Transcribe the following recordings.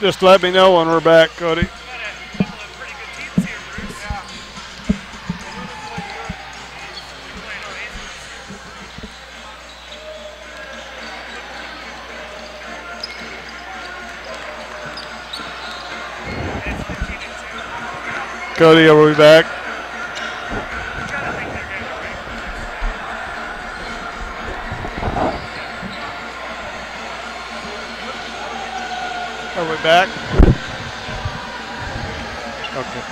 Just let me know when we're back, Cody. Cody, are we back? Are we back? Okay.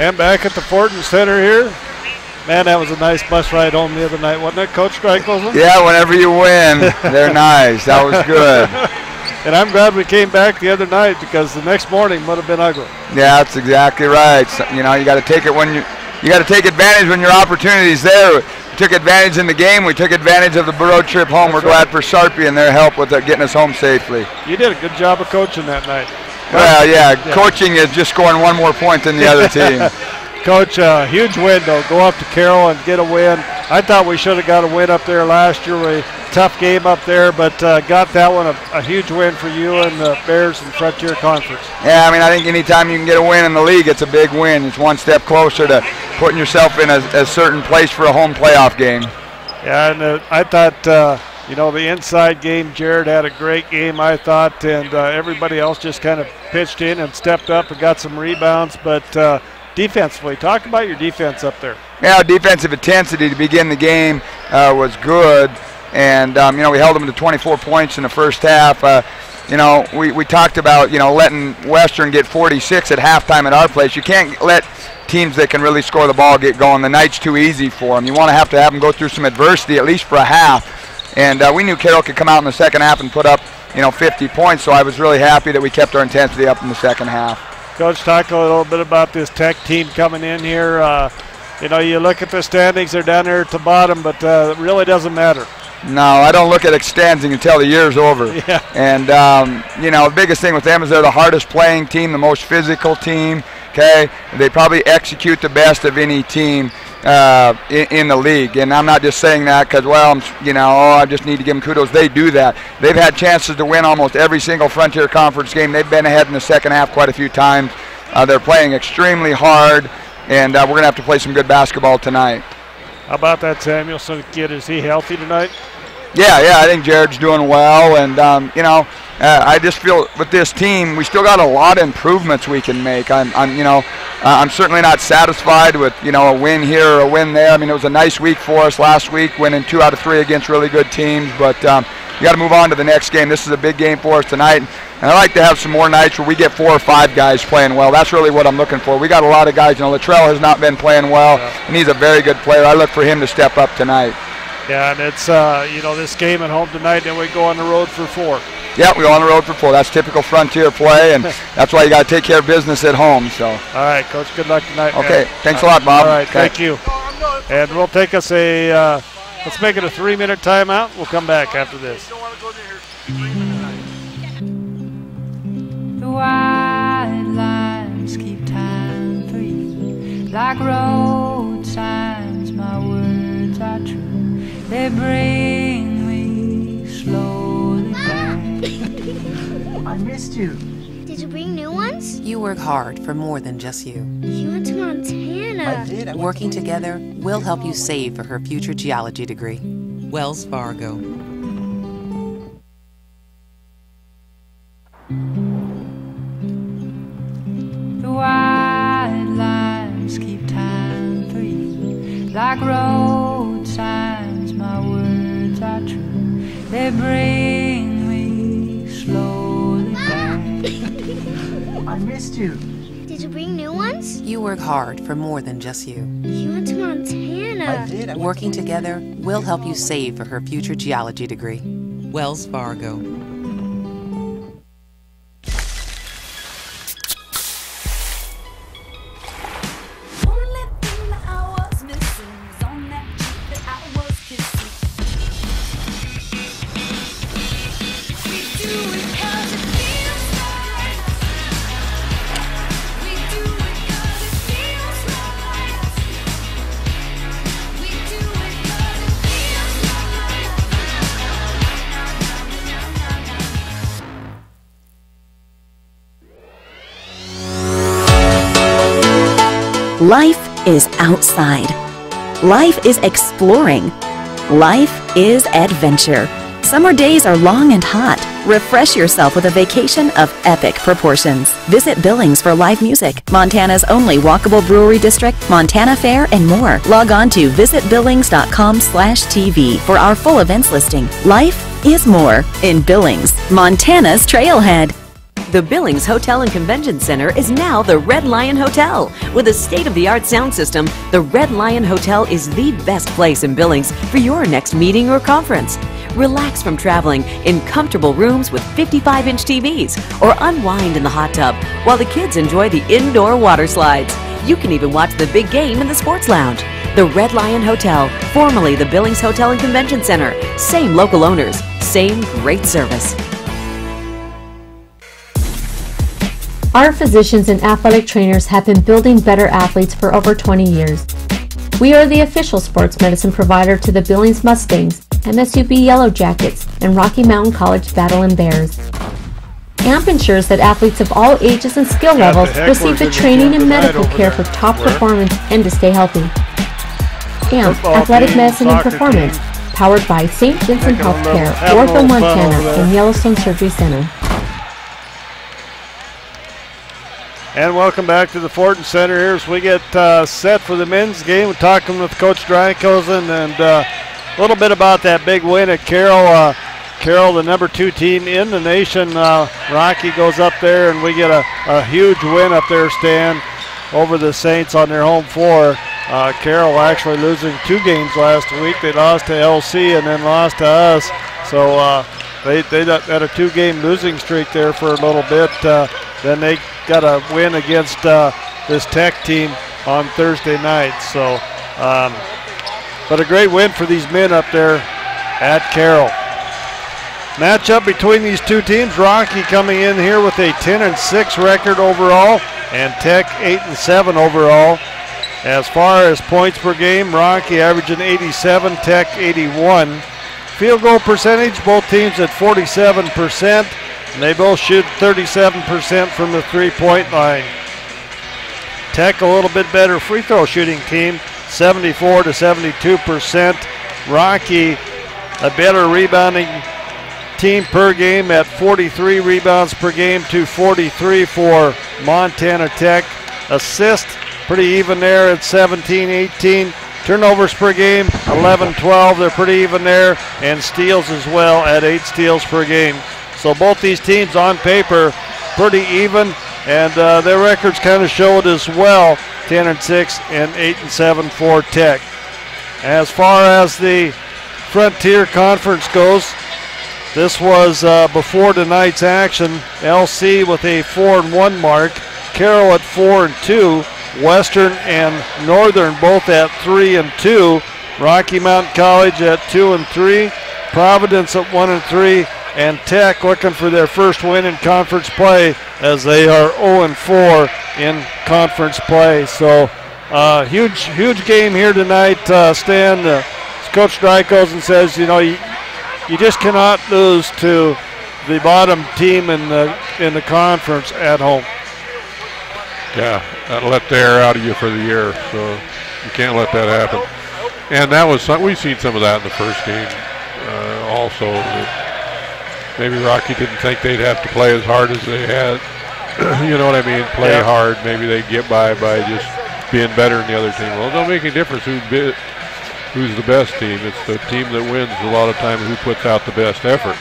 And back at the Fortin Center here. Man, that was a nice bus ride home the other night, wasn't it, Coach Strykelson? Yeah, whenever you win, they're nice. That was good. And I'm glad we came back the other night because the next morning would have been ugly. Yeah, that's exactly right. So, you know, you got to take it when you got to take advantage when your opportunity's there. We took advantage in the game. We took advantage of the road trip home. We're glad for Sharpie and their help with getting us home safely. You did a good job of coaching that night. Well, yeah, coaching is just scoring one more point than the other team. Coach, huge win, though. Go up to Carroll and get a win. I thought we should have got a win up there last year. A tough game up there, but got that one a huge win for you and the Bears and Frontier Conference. Yeah, I mean, I think anytime you can get a win in the league, it's a big win. It's one step closer to putting yourself in a certain place for a home playoff game. Yeah, and I thought, you know, the inside game, Jared had a great game, I thought, and everybody else just kind of pitched in and stepped up and got some rebounds, but defensively, talk about your defense up there. Yeah, defensive intensity to begin the game was good, and you know, we held them to 24 points in the first half. You know, we talked about, you know, letting Western get 46 at halftime at our place. You can't let teams that can really score the ball get going. The night's too easy for them. You want to have them go through some adversity at least for a half, and we knew Carroll could come out in the second half and put up, you know, 50 points, so I was really happy that we kept our intensity up in the second half. Coach, talk a little bit about this Tech team coming in here. You know, you look at the standings, they're down there at the bottom, but it really doesn't matter. No, I don't look at standings until the year's over. Yeah. And, you know, the biggest thing with them is they're the hardest playing team, the most physical team, okay? They probably execute the best of any team in the league. And I'm not just saying that because, well, you know, I just need to give them kudos. They do that. They've had chances to win almost every single Frontier Conference game. They've been ahead in the second half quite a few times. They're playing extremely hard, and we're going to have to play some good basketball tonight. How about that Samuelson kid? Is he healthy tonight? Yeah, I think Jared's doing well, and you know, I just feel with this team, we still got a lot of improvements we can make. I'm certainly not satisfied with, you know, a win here or a win there. I mean, it was a nice week for us last week, winning 2 out of 3 against really good teams, but you got to move on to the next game. This is a big game for us tonight, and I like to have some more nights where we get 4 or 5 guys playing well. That's really what I'm looking for. We got a lot of guys. You know, Latrell has not been playing well, and he's a very good player. I look for him to step up tonight. Yeah, and it's, you know, this game at home tonight, then we go on the road for 4. Yeah, we go on the road for 4. That's typical Frontier play, and that's why you got to take care of business at home. So. All right, Coach, good luck tonight. Okay, thanks a lot, Bob. All right, okay. Thank you. And we'll take us let's make it a 3-minute timeout. We'll come back after this. The white lines keep time for you, like road signs, my words are true. They bring me slowly back. I missed you. Did you bring new ones? You work hard for more than just you. You went to Montana. I did. Working together, we'll help you save for her future geology degree. Wells Fargo. The white lines keep time for you, like road signs, my words are true. They bring me slowly back. I missed you. Did you bring new ones? You work hard for more than just you. You went to Montana. I did. Working together, we'll help you save for her future geology degree. Wells Fargo. Life is outside. Life is exploring. Life is adventure. Summer days are long and hot. Refresh yourself with a vacation of epic proportions. Visit Billings for live music, Montana's only walkable brewery district, Montana Fair, and more. Log on to visitbillings.com/TV for our full events listing. Life is more in Billings, Montana's Trailhead. The Billings Hotel and Convention Center is now the Red Lion Hotel. With a state-of-the-art sound system, the Red Lion Hotel is the best place in Billings for your next meeting or conference. Relax from traveling in comfortable rooms with 55-inch TVs, or unwind in the hot tub while the kids enjoy the indoor water slides. You can even watch the big game in the sports lounge. The Red Lion Hotel, formerly the Billings Hotel and Convention Center. Same local owners, same great service. Our physicians and athletic trainers have been building better athletes for over 20 years. We are the official sports medicine provider to the Billings Mustangs, MSUB Yellow Jackets, and Rocky Mountain College Battlin Bears. AMP ensures that athletes of all ages and skill levels receive the training and medical care for top performance and to stay healthy. AMP, Athletic Medicine and Performance, powered by St. Vincent Healthcare, Ortho, Montana, and Yellowstone Surgery Center. And welcome back to the Fortin Center here as we get set for the men's game. We're talking with Coach Drykosen and a little bit about that big win at Carroll. Carroll, the number 2 team in the nation. Rocky goes up there and we get a huge win up there, Stan, over the Saints on their home floor. Carroll actually losing 2 games last week. They lost to LC and then lost to us. So they had a 2-game losing streak there for a little bit. Then they got a win against this Tech team on Thursday night. So, but a great win for these men up there at Carroll. Matchup between these 2 teams, Rocky coming in here with a 10-6 record overall and Tech 8-7 overall. As far as points per game, Rocky averaging 87, Tech 81. Field goal percentage, both teams at 47%. And they both shoot 37% from the 3-point line. Tech a little bit better free throw shooting team, 74 to 72%. Rocky a better rebounding team per game at 43 rebounds per game to 43 for Montana Tech. Assist pretty even there at 17, 18. Turnovers per game, 11, 12. They're pretty even there. And steals as well at 8 steals per game. So both these teams on paper pretty even, and their records kind of show it as well, 10-6 and 8-7 for Tech. As far as the Frontier Conference goes, this was before tonight's action. LC with a 4-1 mark, Carroll at 4-2, Western and Northern both at 3-2, Rocky Mountain College at 2-3, Providence at 1-3, and Tech looking for their first win in conference play as they are 0-4 in conference play. So huge game here tonight, Stan. Coach Drykosen says, you know, you just cannot lose to the bottom team in the conference at home. Yeah, that'll let the air out of you for the year, so you can't let that happen. And that was we've seen some of that in the first game also. Maybe Rocky didn't think they'd have to play as hard as they had. You know what I mean? Play hard. Maybe they'd get by just being better than the other team. Well, it don't make any difference who's the best team. It's the team that wins a lot of times who puts out the best effort.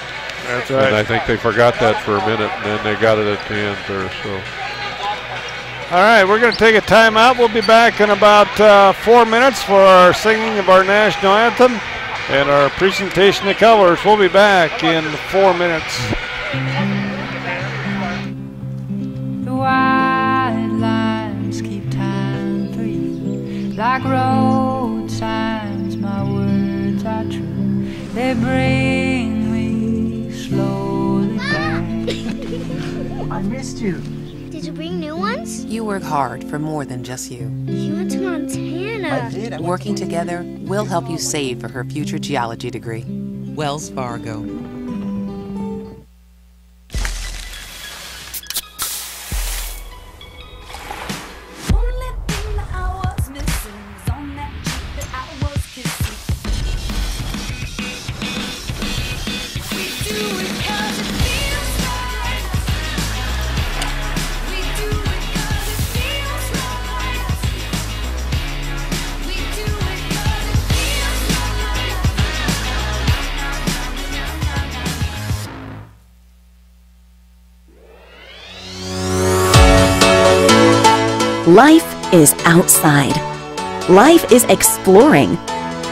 That's right. And I think they forgot that for a minute, and then they got it at the end there. So. All right, we're going to take a timeout. We'll be back in about 4 minutes for our singing of our national anthem and our presentation of colors. We'll be back in 4 minutes. The white lines keep time for you, like road signs. My words are true. They bring me slowly back. I missed you. Did you bring new ones? You work hard for more than just you. You went to Montana. I did. Working together, we'll help you save for her future geology degree. Wells Fargo. Only thing that I Life is outside. Life is exploring.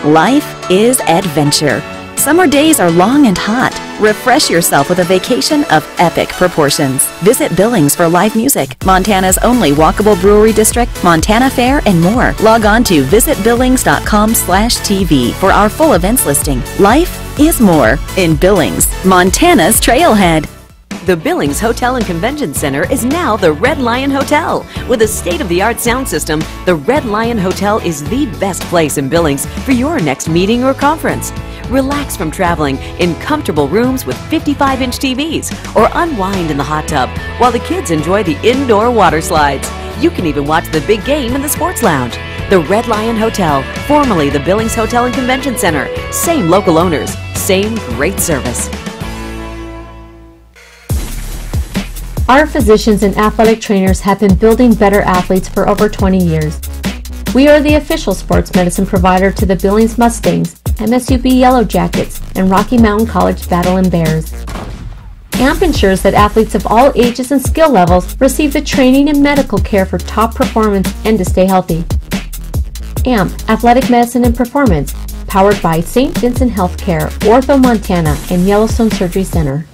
Life is adventure. Summer days are long and hot. Refresh yourself with a vacation of epic proportions. Visit Billings for live music, Montana's only walkable brewery district, Montana Fair, and more. Log on to visitbillings.com/TV for our full events listing. Life is more in Billings, Montana's Trailhead. The Billings Hotel and Convention Center is now the Red Lion Hotel. With a state-of-the-art sound system, the Red Lion Hotel is the best place in Billings for your next meeting or conference. Relax from traveling in comfortable rooms with 55-inch TVs or unwind in the hot tub while the kids enjoy the indoor water slides. You can even watch the big game in the sports lounge. The Red Lion Hotel, formerly the Billings Hotel and Convention Center. Same local owners, same great service. Our physicians and athletic trainers have been building better athletes for over 20 years. We are the official sports medicine provider to the Billings Mustangs, MSUB Yellow Jackets, and Rocky Mountain College Battlin Bears. AMP ensures that athletes of all ages and skill levels receive the training and medical care for top performance and to stay healthy. AMP, Athletic Medicine and Performance, powered by St. Vincent Healthcare, Ortho Montana, and Yellowstone Surgery Center.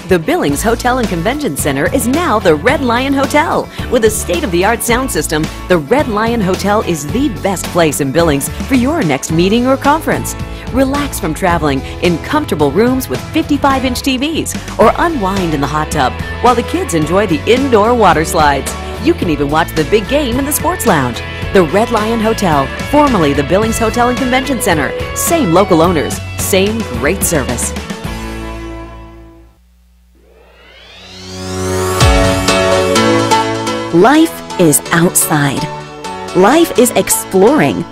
The Billings Hotel and Convention Center is now the Red Lion Hotel. With a state-of-the-art sound system, the Red Lion Hotel is the best place in Billings for your next meeting or conference. Relax from traveling in comfortable rooms with 55-inch TVs or unwind in the hot tub while the kids enjoy the indoor water slides. You can even watch the big game in the sports lounge. The Red Lion Hotel, formerly the Billings Hotel and Convention Center. Same local owners, same great service. Life is outside. Life is exploring.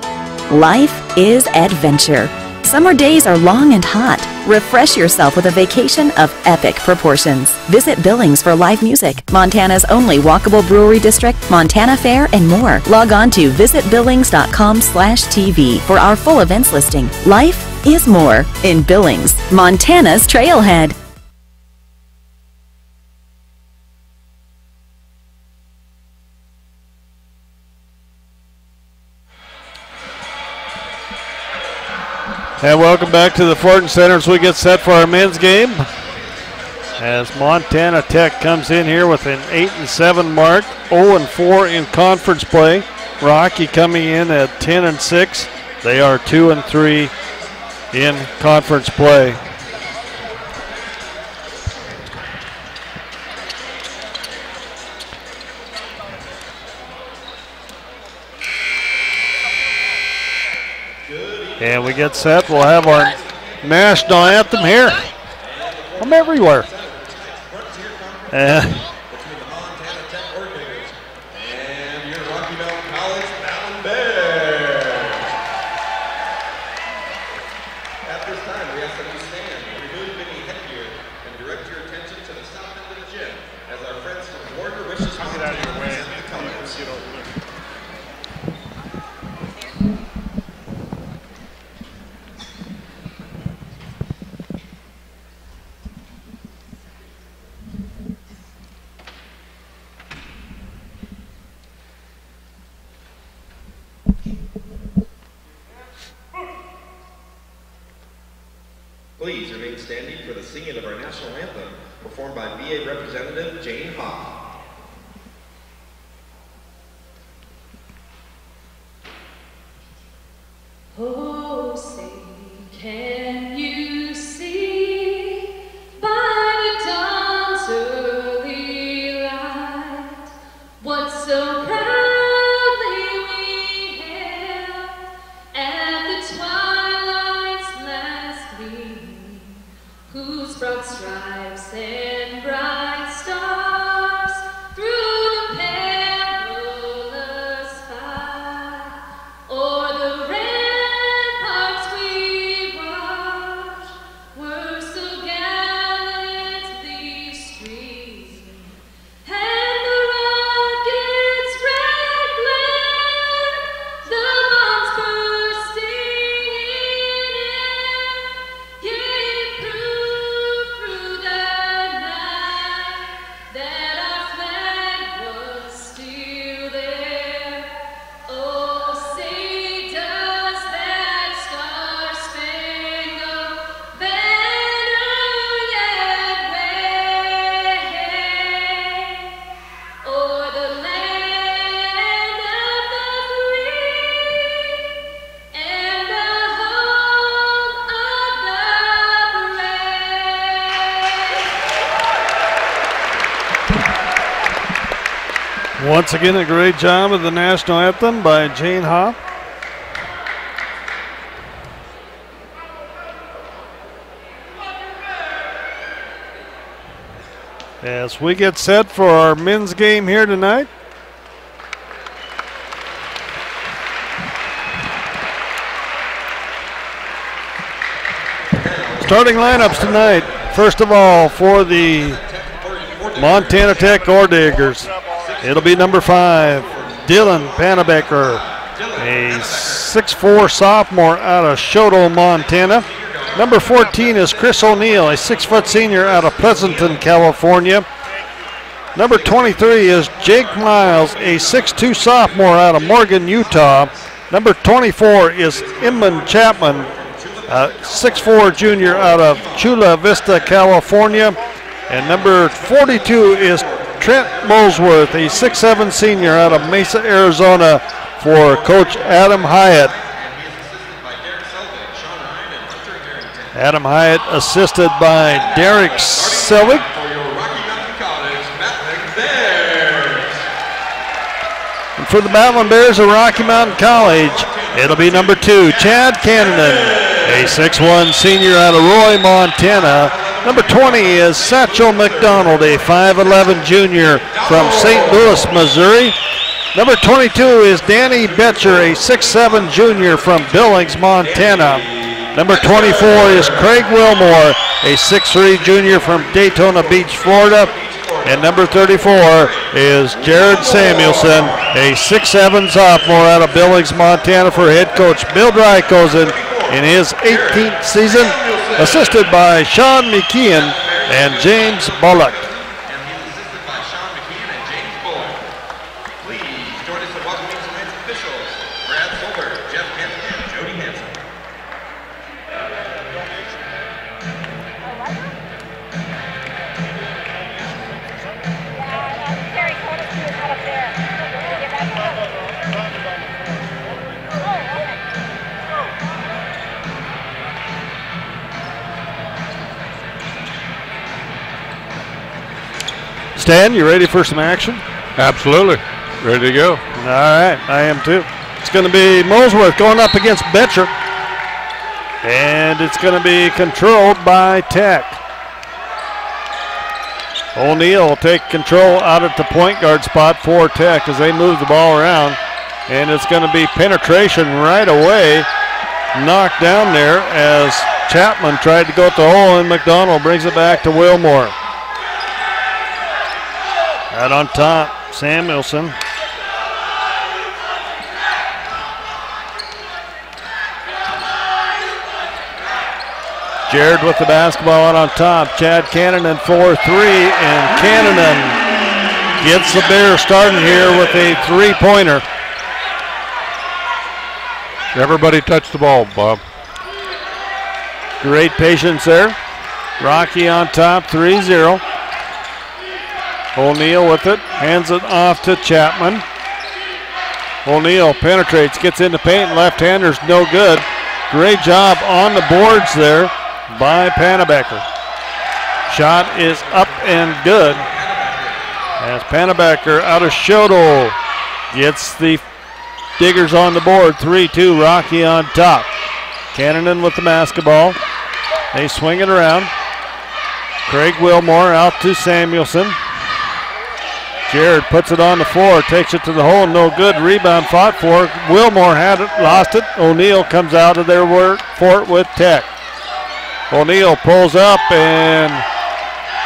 Life is adventure. Summer days are long and hot. Refresh yourself with a vacation of epic proportions. Visit Billings for live music, Montana's only walkable brewery district, Montana Fair, and more. Log on to visitbillings.com/TV for our full events listing. Life is more in Billings, Montana's Trailhead. And welcome back to the Fortin Center as we get set for our men's game. As Montana Tech comes in here with an 8-7 mark, 0-4 in conference play. Rocky coming in at 10-6. They are 2-3 in conference play. And we get set. We'll have our national anthem here from everywhere. Between the Montana Tech Orediggers and your Rocky Mountain College Battlin Bears. At this time, we ask that you stand, remove any headgear, and direct your attention to the south end of the gym as our friends from Warrior wishes Montana to present the colors. Please remain standing for the singing of our national anthem, performed by VA Representative Jane Hoff. Oh, say, can you see by the dawn's early light what so proudly we hailed at the twilight's last gleaming, whose broad stripes and bright stars through the pale Once again, a great job of the national anthem by Jane Hopp. As we get set for our men's game here tonight. Starting lineups tonight. First of all, for the Montana Tech Orediggers, it'll be number 5, Dylan Panabaker, a 6'4" sophomore out of Shoto, Montana. Number 14 is Chris O'Neill, a 6' senior out of Pleasanton, California. Number 23 is Jake Miles, a 6'2" sophomore out of Morgan, Utah. Number 24 is Inman Chapman, a 6'4" junior out of Chula Vista, California. And number 42 is Trent Molesworth, a 6'7" senior out of Mesa, Arizona, for Coach Adam Hyatt. Adam Hyatt assisted by Derek Selvig. And for the Battlin Bears of Rocky Mountain College, it'll be number 2, Chad Cannon, a 6'1" senior out of Roy, Montana. Number 20 is Satchel McDonald, a 5'11" junior from St. Louis, Missouri. Number 22 is Danny Betcher, a 6'7" junior from Billings, Montana. Number 24 is Craig Wilmore, a 6'3" junior from Daytona Beach, Florida. And number 34 is Jared Samuelson, a 6'7" sophomore out of Billings, Montana, for head coach Bill Drykosen in his 18th season, assisted by Sean McKeon and James Bullock. Stan, you ready for some action? Absolutely. Ready to go. All right, I am too. It's going to be Molesworth going up against Betcher. And it's going to be controlled by Tech. O'Neill will take control out at the point guard spot for Tech as they move the ball around. And it's going to be penetration right away. Knocked down there as Chapman tried to go at the hole, and McDonald brings it back to Wilmore. Out on top, Samuelson. Jared with the basketball out on top. Chad Cannon for 3, and Cannon gets the Bears starting here with a 3-pointer. Everybody touch the ball, Bob. Great patience there. Rocky on top, 3-0. O'Neill with it, hands it off to Chapman. O'Neill penetrates, gets into paint, left-hander's no good. Great job on the boards there by Panabaker. Shot is up and good as Panabaker out of Shoto gets the Diggers on the board. 3-2, Rocky on top. Cannon with the basketball. They swing it around. Craig Wilmore out to Samuelson. Jared puts it on the floor, takes it to the hole, no good. Rebound fought for. Wilmore had it, lost it. O'Neill comes out of there for it with Tech. O'Neill pulls up and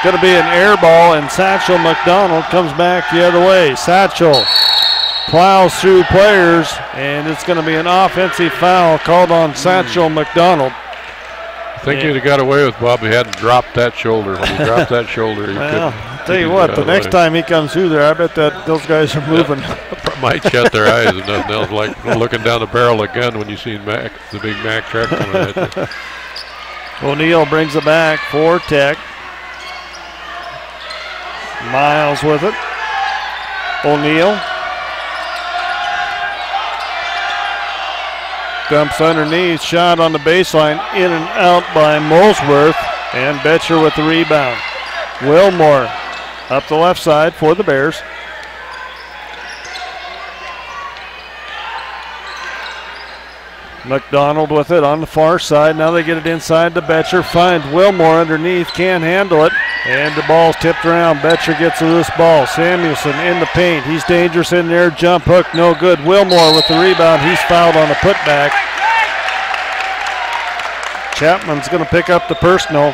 going to be an air ball, and Satchel McDonald comes back the other way. Satchel plows through players, and it's going to be an offensive foul called on Satchel McDonald. I think he'd have got away with Bob. He hadn't dropped that shoulder. When he dropped that shoulder, he well, I'll tell you what, the next time he comes through there, I bet that those guys are moving. Might shut their eyes and nothing else, like looking down the barrel of a gun when you see Mac, the big Mac truck coming at you. O'Neill brings it back for Tech. Miles with it. O'Neill dumps underneath, shot on the baseline, in and out by Molesworth, and Betcher with the rebound. Wilmore up the left side for the Bears. McDonald with it on the far side. Now they get it inside to Betcher. Finds Wilmore underneath. Can't handle it. And the ball's tipped around. Betcher gets a loose ball. Samuelson in the paint. He's dangerous in there. Jump hook, no good. Wilmore with the rebound. He's fouled on the putback. Chapman's going to pick up the personal.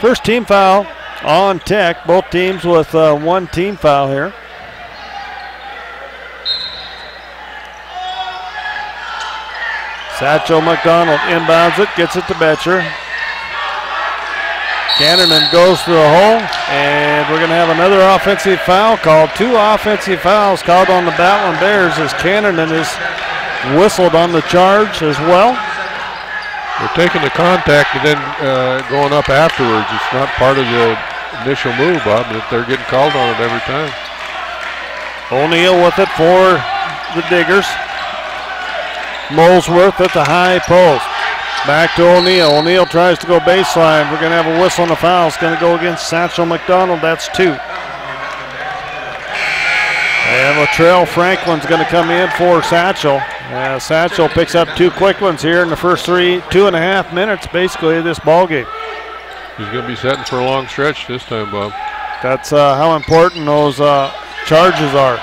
First team foul on Tech. Both teams with one team foul here. Satchel McDonald inbounds it, gets it to Betcher. Cannon goes to the hole, and we're going to have another offensive foul called. 2 offensive fouls called on the Battlin Bears as Cannon is whistled on the charge as well. They're taking the contact and then going up afterwards. It's not part of the initial move, Bob, but they're getting called on it every time. O'Neal with it for the Diggers. Molesworth at the high post. Back to O'Neal. O'Neal tries to go baseline. We're going to have a whistle and a foul. It's going to go against Satchel McDonald. That's 2. And Latrell Franklin's going to come in for Satchel. Satchel picks up 2 quick ones here in the first 2.5 minutes, basically, of this ball game. He's going to be setting for a long stretch this time, Bob. That's how important those charges are.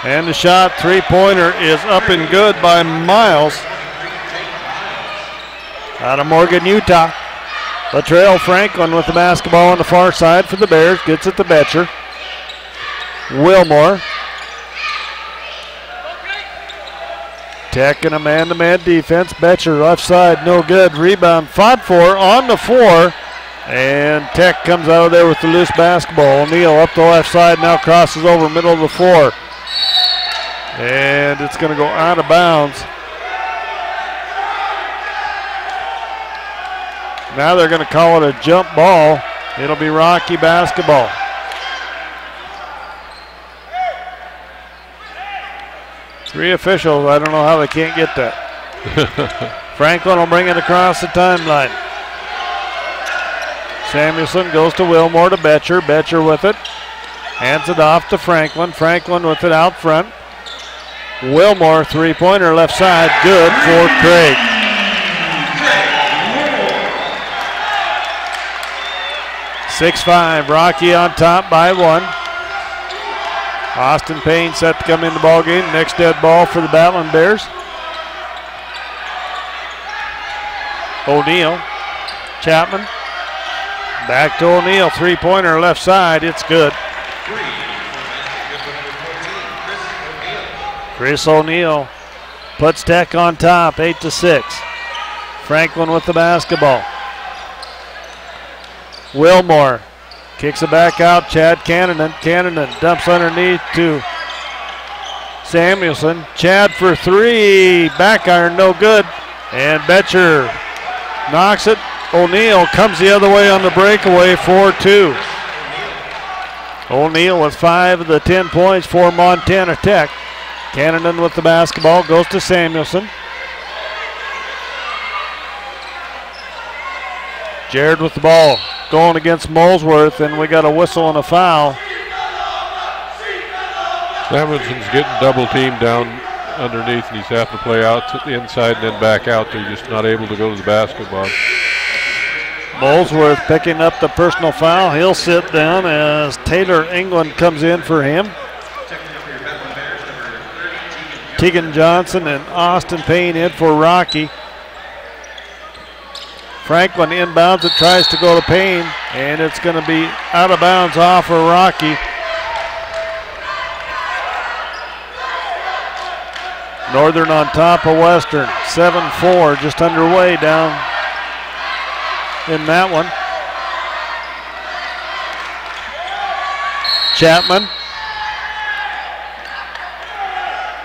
And the shot, 3-pointer, is up and good by Miles out of Morgan, Utah. Latrell Franklin with the basketball on the far side for the Bears. Gets it to Betcher. Wilmore. Tech in a man-to-man defense. Betcher left side, no good. Rebound fought for on the floor. And Tech comes out of there with the loose basketball. O'Neal up the left side, now crosses over middle of the floor. And it's going to go out of bounds. Now they're going to call it a jump ball. It'll be Rocky basketball. Three officials, I don't know how they can't get that. Franklin will bring it across the timeline. Samuelson goes to Wilmore to Betcher. Betcher with it. Hands it off to Franklin. Franklin with it out front. Wilmore, 3-pointer left side. Good for Craig. (6-5). Rocky on top by 1. Austin Payne set to come in the ball game. Next dead ball for the Battlin Bears. O'Neal. Chapman. Back to O'Neal. 3-pointer left side. It's good. Chris O'Neal puts Tech on top, 8-6. Franklin with the basketball. Wilmore kicks it back out. Chad Cannon. Cannon dumps underneath to Samuelson. Chad for 3. Back iron, no good. And Betcher knocks it. O'Neal comes the other way on the breakaway for 2. O'Neal with 5 of the 10 points for Montana Tech. Cannon with the basketball goes to Samuelson. Jared with the ball going against Molesworth, and we got a whistle and a foul. Samuelson's getting double teamed down underneath, and he's having to play out to the inside and then back out. They're just not able to go to the basketball. Molesworth picking up the personal foul. He'll sit down as Taylor England comes in for him. Tegan Johnson and Austin Payne in for Rocky. Franklin inbounds it, tries to go to Payne, and it's going to be out of bounds off of Rocky. Northern on top of Western. 7-4, just underway down in that one. Chapman.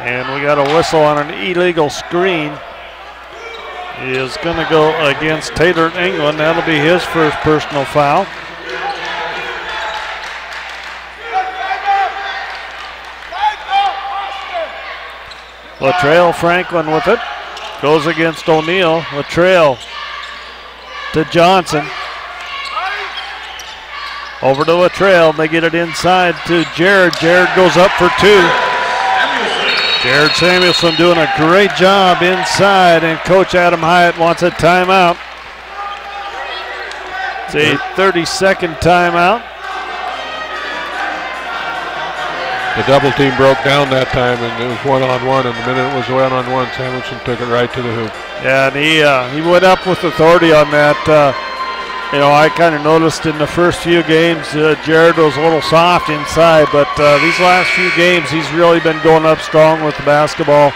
And we got a whistle on an illegal screen. He is going to go against Taylor England. That'll be his first personal foul. Latrell Franklin with it. Goes against O'Neal. Latrell to Johnson. Over to Latrell. They get it inside to Jared. Jared goes up for 2. Jared Samuelson doing a great job inside, and Coach Adam Hyatt wants a timeout. It's a 30-second timeout. The double team broke down that time, and it was one-on-one, and the minute it was one-on-one, Samuelson took it right to the hoop. Yeah, and he went up with authority on that. I kind of noticed in the first few games, Jared was a little soft inside, but these last few games, he's really been going up strong with the basketball.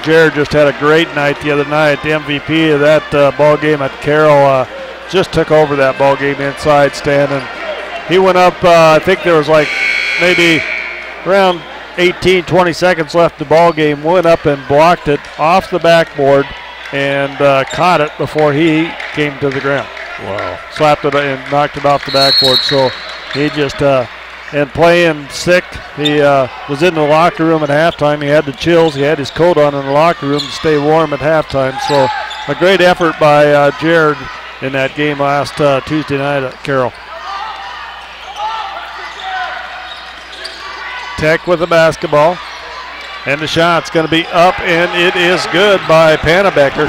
Jared just had a great night the other night. The MVP of that ball game at Carroll just took over that ball game inside, Stan, and he went up. I think there was like maybe around 18, 20 seconds left in the ball game, went up and blocked it off the backboard and caught it before he came to the ground. Wow. Slapped it and knocked it off the backboard. So he just, and playing sick, he was in the locker room at halftime. He had the chills. He had his coat on in the locker room to stay warm at halftime. So a great effort by Jared in that game last Tuesday night at Carroll. Tech with the basketball, and the shot's going to be up, and it is good by Panabecker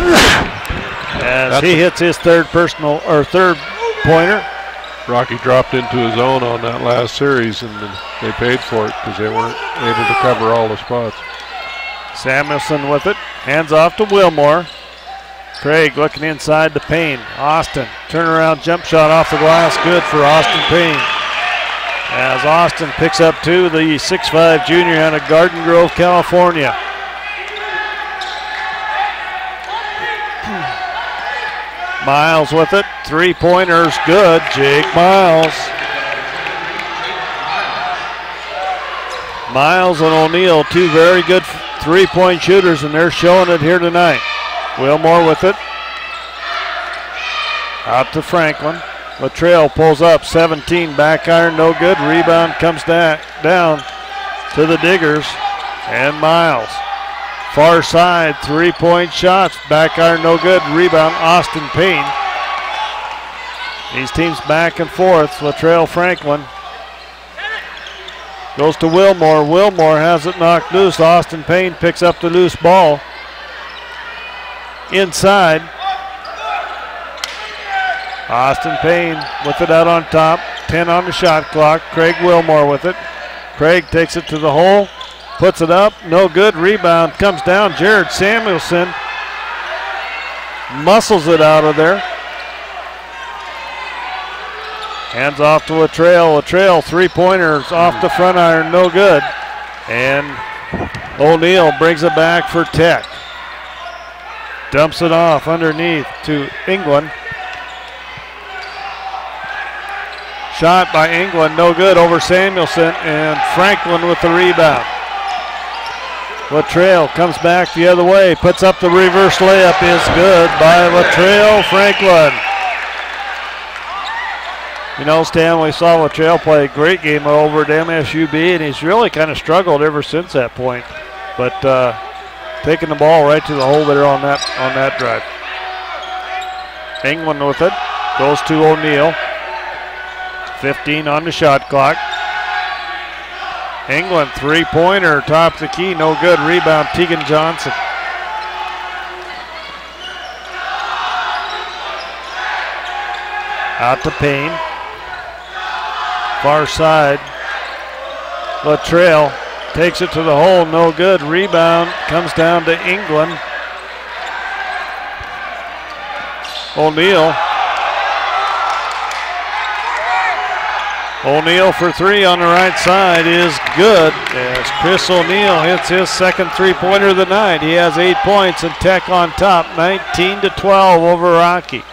as he hits his third pointer. Rocky dropped into his own on that last series, and they paid for it because they weren't able to cover all the spots. Samuelson with it, hands off to Wilmore. Craig looking inside to Payne. Austin, turnaround jump shot off the glass, good for Austin Payne. As Austin picks up 2, the 6'5 junior out of Garden Grove, California. Miles with it, 3-pointers, good. Jake Miles. Miles and O'Neal, 2 very good 3-point shooters, and they're showing it here tonight. Wilmore with it. Out to Franklin. Latrell pulls up, 17, back iron, no good. Rebound comes down to the Diggers, and Miles. Far side, 3-point shots, back iron, no good. Rebound, Austin Payne. These teams back and forth. Latrell Franklin goes to Wilmore. Wilmore has it knocked loose. Austin Payne picks up the loose ball. Inside. Austin Payne with it out on top. 10 on the shot clock. Craig Wilmore with it. Craig takes it to the hole. Puts it up. No good. Rebound comes down. Jared Samuelson muscles it out of there. Hands off to Latrell. Latrell, 3-pointers off the front iron. No good. And O'Neal brings it back for Tech. Dumps it off underneath to England. Shot by England, no good over Samuelson, and Franklin with the rebound. Latrell comes back the other way, puts up the reverse layup, is good by Latrell Franklin. You know, Stan, we saw Latrell play a great game over at MSUB, and he's really kind of struggled ever since that point. But taking the ball right to the hole there on that drive. England with it, goes to O'Neal. 15 on the shot clock. England, 3-pointer, top of the key, no good. Rebound, Tegan Johnson. Out to Payne. Far side. Latrell takes it to the hole, no good. Rebound comes down to England. O'Neal. O'Neal for 3 on the right side is good as Chris O'Neal hits his second 3-pointer of the night. He has 8 points and Tech on top, 19-12 over Rocky.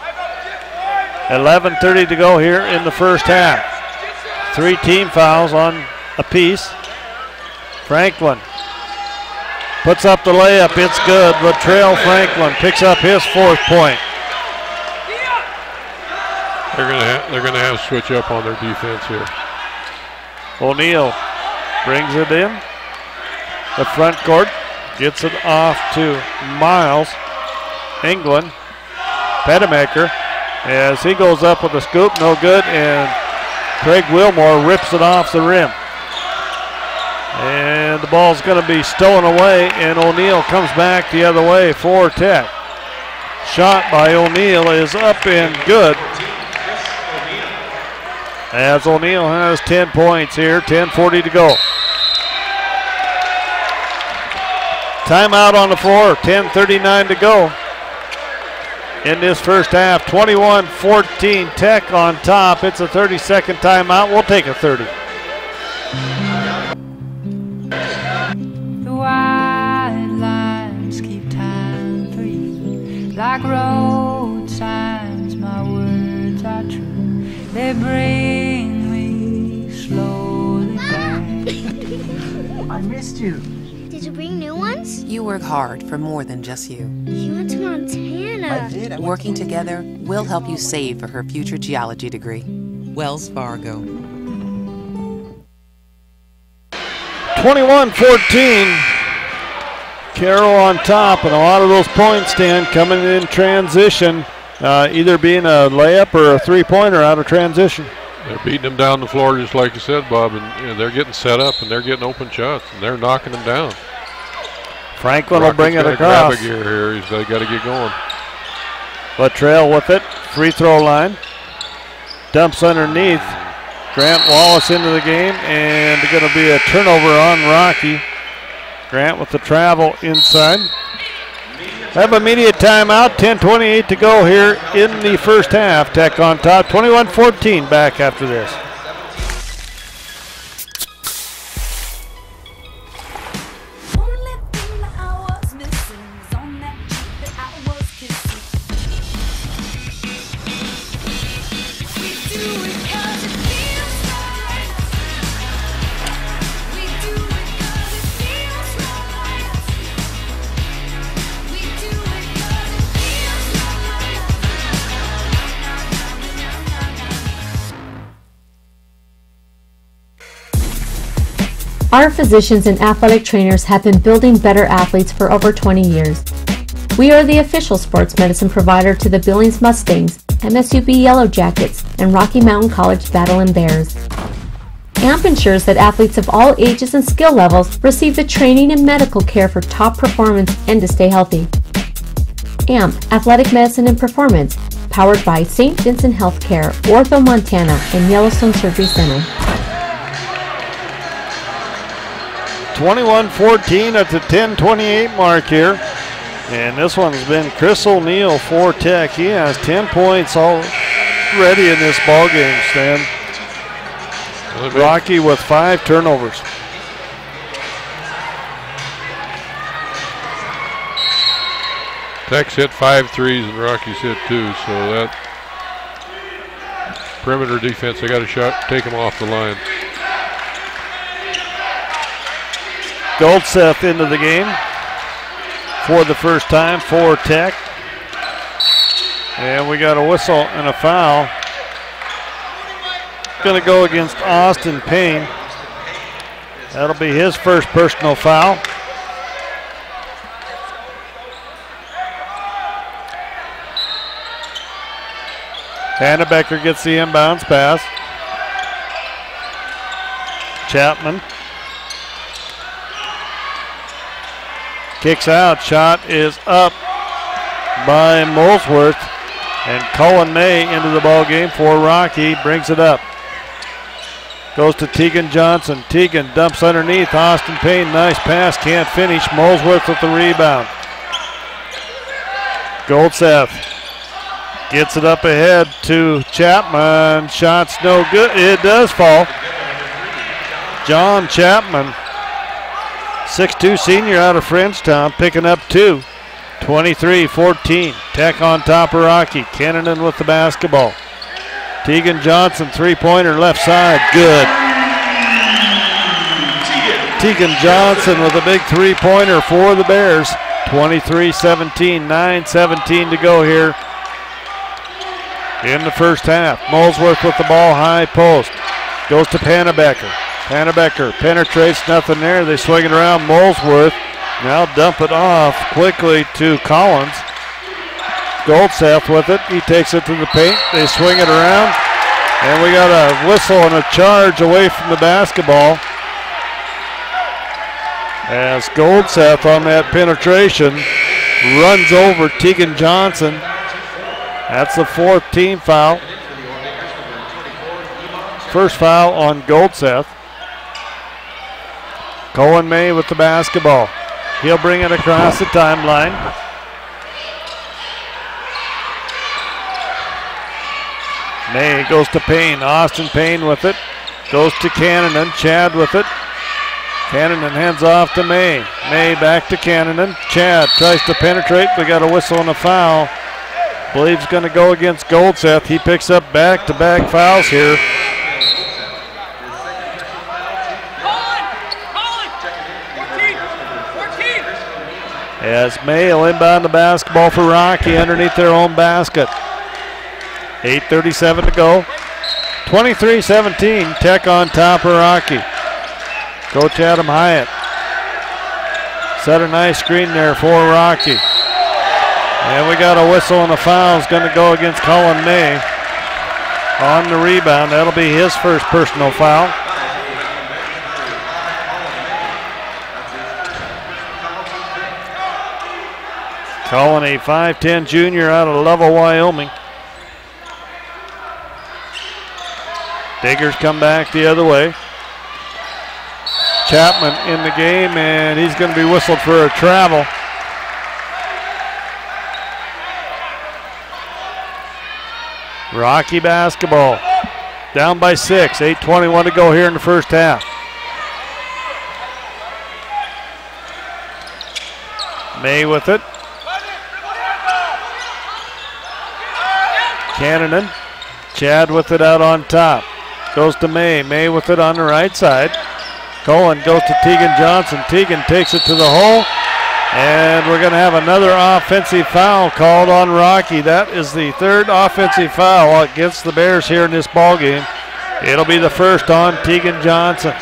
11:30 to go here in the first half. 3 team fouls on apiece. Franklin puts up the layup, it's good. Latrell Franklin picks up his 4th point. They're gonna have to switch up on their defense here. O'Neal brings it in. The front court gets it off to Miles. England. Petemaker as he goes up with a scoop, no good, and Craig Wilmore rips it off the rim. And the ball's going to be stolen away, and O'Neill comes back the other way for Tech. Shot by O'Neill is up and good. As O'Neill has 10 points here, 10:40 to go. Timeout on the floor, 10:39 to go in this first half. 21-14 Tech on top. It's a 30-second timeout. We'll take a 30. The white lines keep time for you. Like road signs, my words are true. They bring me slowly back. I missed you. Did you bring new ones? You work hard for more than just you. You went to Montana. I did. Working together, we'll help you save for her future geology degree. Wells Fargo. 21-14. Carroll on top, and a lot of those points, Stan, coming in transition, either being a layup or a three-pointer out of transition. They're beating them down the floor just like you said, Bob, and they're getting set up and they're getting open shots and they're knocking them down. Franklin will bring it across. Grab a gear here. He's got to get going. Latrell with it, free throw line. Dumps underneath. Grant Wallace into the game, and going to be a turnover on Rocky. Grant with the travel inside. Have immediate timeout, 10:28 to go here in the first half. Tech on top, 21-14 back after this. Our physicians and athletic trainers have been building better athletes for over 20 years. We are the official sports medicine provider to the Billings Mustangs, MSUB Yellow Jackets, and Rocky Mountain College Battlin Bears. AMP ensures that athletes of all ages and skill levels receive the training and medical care for top performance and to stay healthy. AMP, Athletic Medicine and Performance, powered by St. Vincent Healthcare, Ortho Montana, and Yellowstone Surgery Center. 21-14 at the 10:28 mark here. And this one's been Chris O'Neill for Tech. He has 10 points already in this ball game, Stan. Rocky with 5 turnovers. Tech's hit 5 threes and Rocky's hit 2, so that perimeter defense, they got a shot, take them off the line. Goldseth into the game for the first time for Tech. And we got a whistle and a foul. Going to go against Austin Payne. That'll be his first personal foul. Hannebecker gets the inbounds pass. Chapman kicks out. Shot is up by Molesworth. And Cullen May into the ball game for Rocky. Brings it up. Goes to Tegan Johnson. Tegan dumps underneath. Austin Payne, nice pass. Can't finish. Molesworth with the rebound. Goldseth gets it up ahead to Chapman. Shot's no good. It does fall. John Chapman, 6'2" senior out of Frenchtown, picking up 2. 23-14. Tech on top of Rocky. Kennenan with the basketball. Tegan Johnson, three-pointer left side. Good. Tegan Johnson with a big three-pointer for the Bears. 23-17. 9:17 to go here in the first half. Molesworth with the ball, high post. Goes to Pannebecker. Pannebecker penetrates, nothing there. They swing it around. Molesworth now dump it off quickly to Collins. Goldseth with it. He takes it to the paint. They swing it around. And we got a whistle and a charge away from the basketball. As Goldseth on that penetration runs over Tegan Johnson. That's the 4th team foul. First foul on Goldseth. Cohen May with the basketball. He'll bring it across the timeline. May goes to Payne. Austin Payne with it. Goes to Cannonen. Chad with it. Cannonen hands off to May. May back to Cannonen. Chad tries to penetrate. We got a whistle and a foul. Believes going to go against Goldseth. He picks up back-to-back fouls here. As May will inbound the basketball for Rocky underneath their own basket. 8:37 to go. 23-17, Tech on top of Rocky. Coach Adam Hyatt set a nice screen there for Rocky. And we got a whistle and a foul. It's going to go against Colin May on the rebound. That'll be his first personal foul. Colin, a 5'10 junior out of Lovell, Wyoming. Diggers come back the other way. Chapman in the game, and he's going to be whistled for a travel. Rocky basketball. Down by 6. 8:21 to go here in the first half. May with it. Cannonen. Chad with it out on top. Goes to May. May with it on the right side. Cohen goes to Tegan Johnson. Tegan takes it to the hole. And we're going to have another offensive foul called on Rocky. That is the 3rd offensive foul against the Bears here in this ball game. It'll be the first on Tegan Johnson.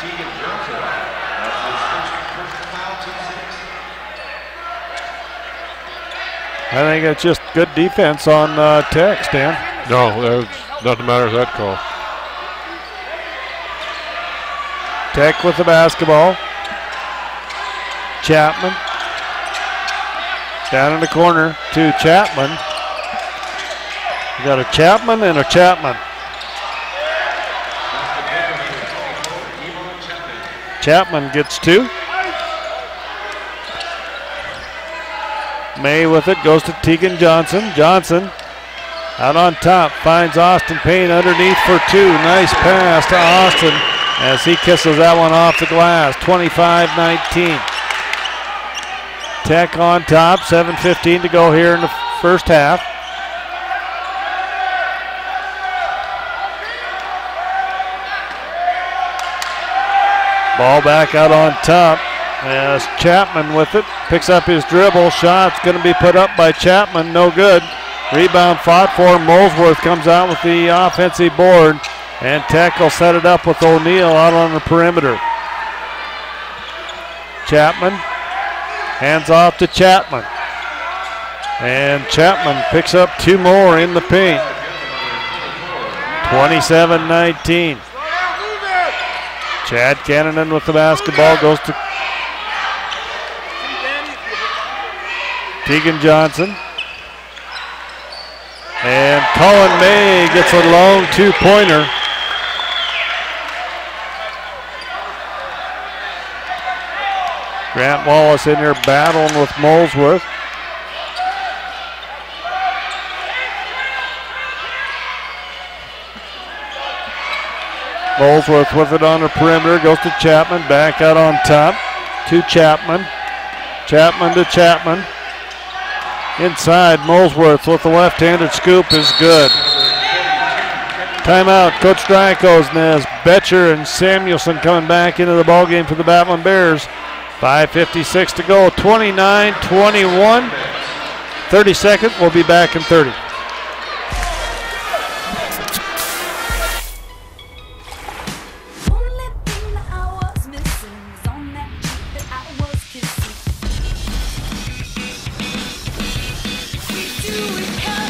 I think it's just good defense on Tech, Stan. No, doesn't matter that call. Tech with the basketball. Chapman. Down in the corner to Chapman. We got a Chapman and a Chapman. Chapman gets 2. May with it, goes to Tegan Johnson. Johnson out on top, finds Austin Payne underneath for 2. Nice pass to Austin as he kisses that one off the glass. 25-19. Tech on top, 7:15 to go here in the first half. Ball back out on top as Chapman with it. Picks up his dribble. Shot's going to be put up by Chapman. No good. Rebound fought for. Molesworth comes out with the offensive board. And Tech will set it up with O'Neal out on the perimeter. Chapman hands off to Chapman. And Chapman picks up 2 more in the paint. 27-19. Chad Cannonen with the basketball goes to Tegan Johnson. And Colin May gets a long 2-pointer. Grant Wallace in here battling with Molesworth. Molesworth with it on the perimeter, goes to Chapman, back out on top to Chapman. Chapman to Chapman. Inside, Molesworth with the left-handed scoop is good. Timeout, Coach Drykos, as Betcher and Samuelson coming back into the ballgame for the Battlin Bears. 5:56 to go, 29-21. 30 seconds, we'll be back in 30. Do it.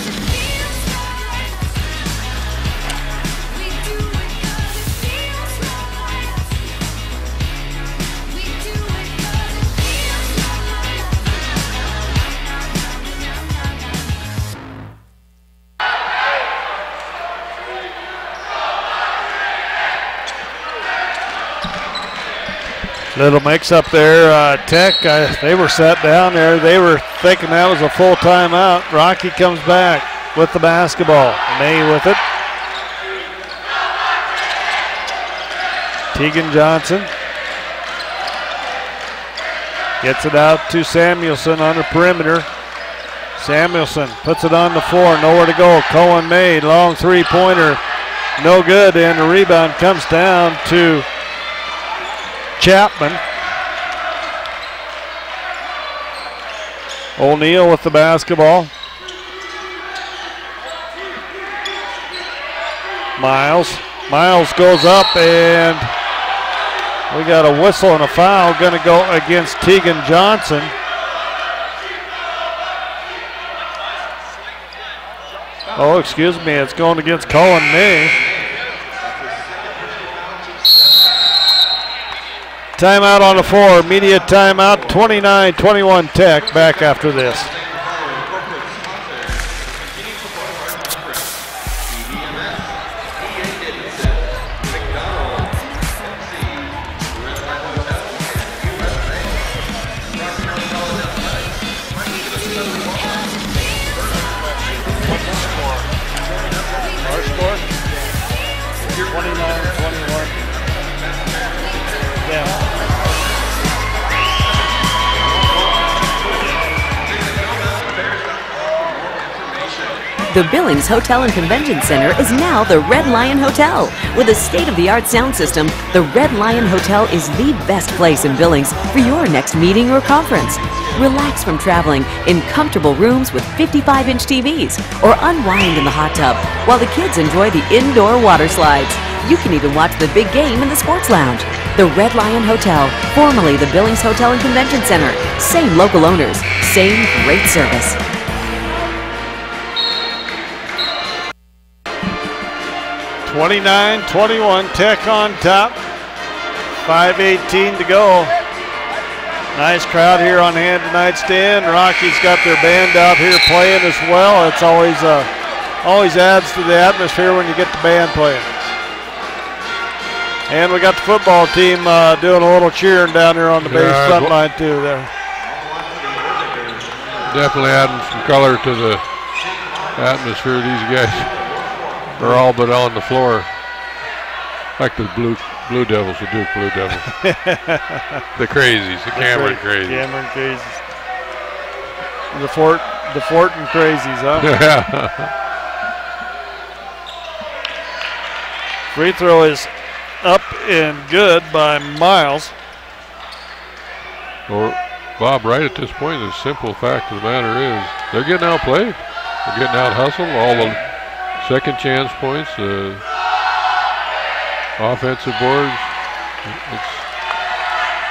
Little mix up there. Tech, they were sat down there. They were thinking that was a full timeout. Rocky comes back with the basketball. May with it. Tegan Johnson gets it out to Samuelson on the perimeter. Samuelson puts it on the floor. Nowhere to go. Cohen made. Long three-pointer. No good. And the rebound comes down to Chapman. O'Neal with the basketball. Miles goes up, and we got a whistle and a foul going to go against Tegan Johnson. Oh, excuse me, it's going against Colin May. Timeout on the floor, immediate timeout, 29-21 Tech, back after this. The Billings Hotel and Convention Center is now the Red Lion Hotel. With a state-of-the-art sound system, the Red Lion Hotel is the best place in Billings for your next meeting or conference. Relax from traveling in comfortable rooms with 55-inch TVs, or unwind in the hot tub while the kids enjoy the indoor water slides. You can even watch the big game in the sports lounge. The Red Lion Hotel, formerly the Billings Hotel and Convention Center. Same local owners, same great service. 29-21, Tech on top. 5:18 to go. Nice crowd here on hand tonight's stand. Rocky's got their band out here playing as well. It's always adds to the atmosphere when you get the band playing. And we got the football team doing a little cheering down there on the base front line too there. Definitely adding some color to the atmosphere. These guys are all but on the floor, like the Blue Devils, the Duke Blue Devils. The Crazies, the Cameron Crazies. Cameron Crazies. The Fortin Crazies, huh? Yeah. Free throw is up and good by Miles. Or Bob, right at this point, the simple fact of the matter is they're getting outplayed. They're getting out hustled. All the second chance points, offensive boards,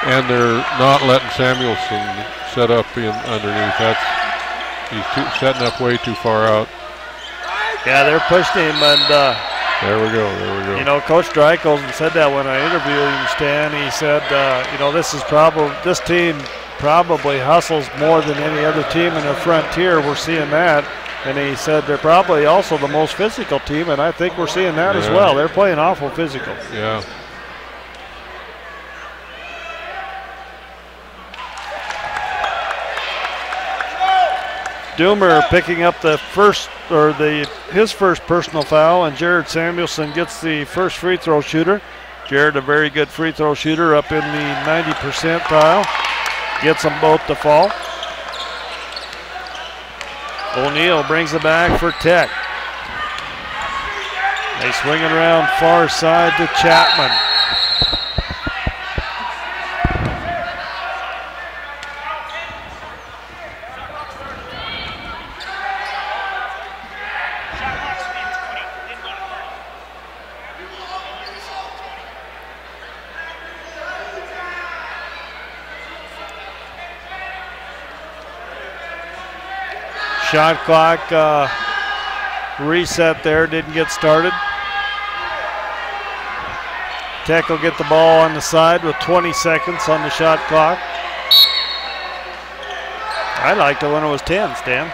and they're not letting Samuelson set up in underneath. He's setting up way too far out. Yeah, they're pushing him, and there we go. You know, Coach Dreichel said that when I interviewed him, Stan. He said, you know, this team probably hustles more than any other team in the Frontier. We're seeing that. And he said they're probably also the most physical team, and I think we're seeing that as well. They're playing awful physical. Yeah. Doomer picking up the first, or his first personal foul, and Jared Samuelson gets the first free throw shooter. Jared, a very good free throw shooter, up in the 90 percentile. Gets them both to fall. O'Neal brings it back for Tech. They swing it around far side to Chapman. Shot clock reset there, didn't get started. Tech will get the ball on the side with 20 seconds on the shot clock. I liked it when it was 10, Stan.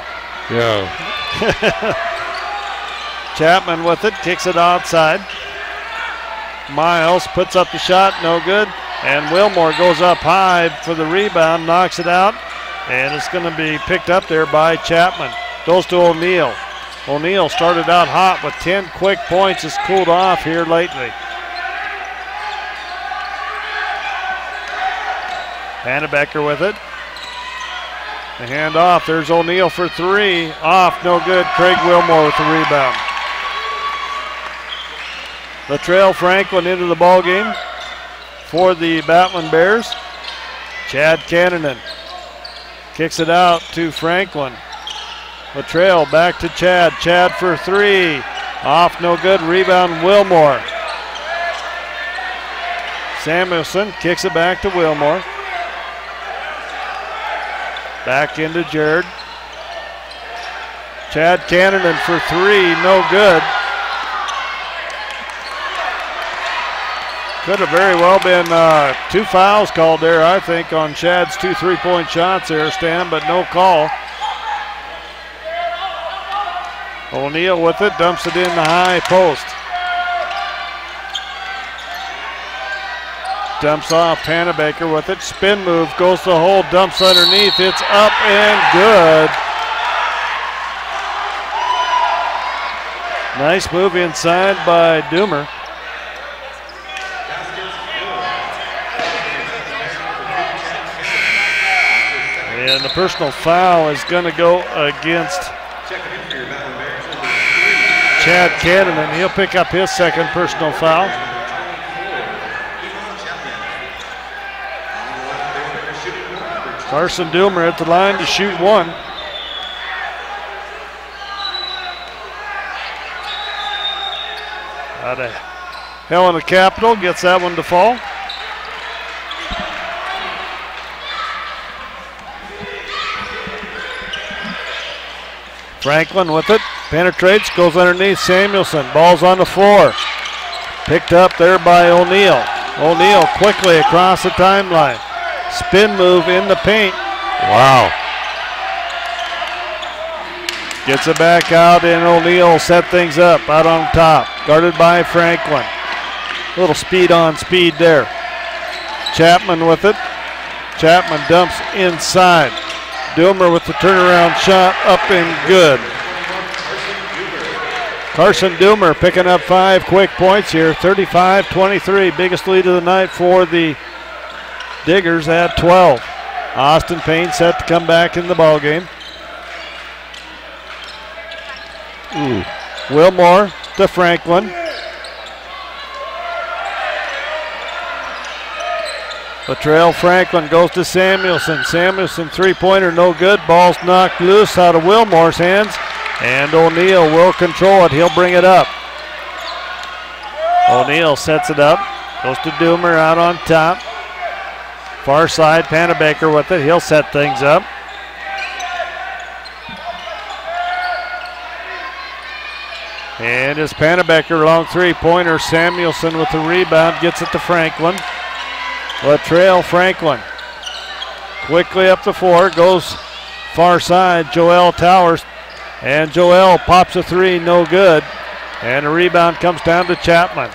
Yeah. Chapman with it, kicks it outside. Miles puts up the shot, no good. And Wilmore goes up high for the rebound, knocks it out, and it's going to be picked up there by Chapman. Goes to O'Neal. O'Neal started out hot with 10 quick points, has cooled off here lately. Hannebecker with it. The hand off. There's O'Neal for three. Off, no good. Craig Wilmore with the rebound. Latrell Franklin into the ball game for the Battlin Bears. Chad Cannonen kicks it out to Franklin. Latrell back to Chad. Chad for three. Off, no good. Rebound, Wilmore. Samuelson kicks it back to Wilmore. Back into Jared. Chad Cannonen for three, no good. Could have very well been 2 fouls called there, I think, on Chad's 2 3-point shots there, Stan, but no call. O'Neal with it, dumps it in the high post. Dumps off, Hannebecker with it. Spin move, goes to the hole, dumps underneath. It's up and good. Nice move inside by Doomer. And the personal foul is going to go against Chad Cannonen. He'll pick up his second personal foul. Carson Doomer at the line to shoot one. Out of Helena Capital gets that one to fall. Franklin with it, penetrates, goes underneath Samuelson. Ball's on the floor. Picked up there by O'Neal. O'Neal quickly across the timeline. Spin move in the paint. Wow. Gets it back out, and O'Neal set things up out on top. Guarded by Franklin. A little speed on speed there. Chapman with it. Chapman dumps inside. Doomer with the turnaround shot, up and good. Carson Doomer picking up 5 quick points here, 35-23. Biggest lead of the night for the Diggers at 12. Austin Payne set to come back in the ball game. Wilmore to Franklin. Latrell Franklin goes to Samuelson. Samuelson three-pointer, no good. Ball's knocked loose out of Wilmore's hands, and O'Neal will control it. He'll bring it up. O'Neal sets it up. Goes to Doomer out on top. Far side, Hannebecker with it. He'll set things up. And it's Hannebecker, long three-pointer. Samuelson with the rebound, gets it to Franklin. Latrell Franklin quickly up the floor, goes far side, Joel Towers. And Joel pops a three, no good. And a rebound comes down to Chapman.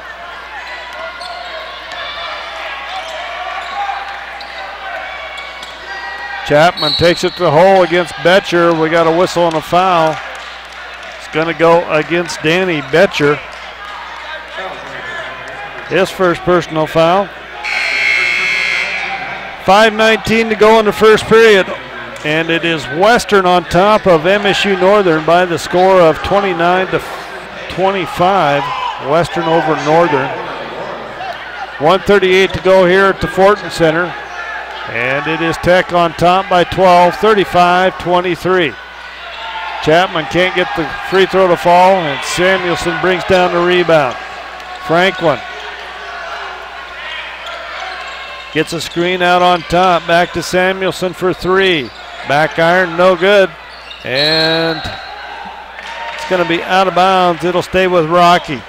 Chapman takes it to the hole against Betcher. We got a whistle and a foul. It's going to go against Danny Betcher. His first personal foul. 5:19 to go in the first period. And it is Western on top of MSU Northern by the score of 29-25. Western over Northern. 1:38 to go here at the Fortin Center. And it is Tech on top by 12, 35-23. Chapman can't get the free throw to fall, and Samuelson brings down the rebound. Franklin gets a screen out on top, back to Samuelson for three. Back iron, no good. And it's going to be out of bounds. It'll stay with Rocky.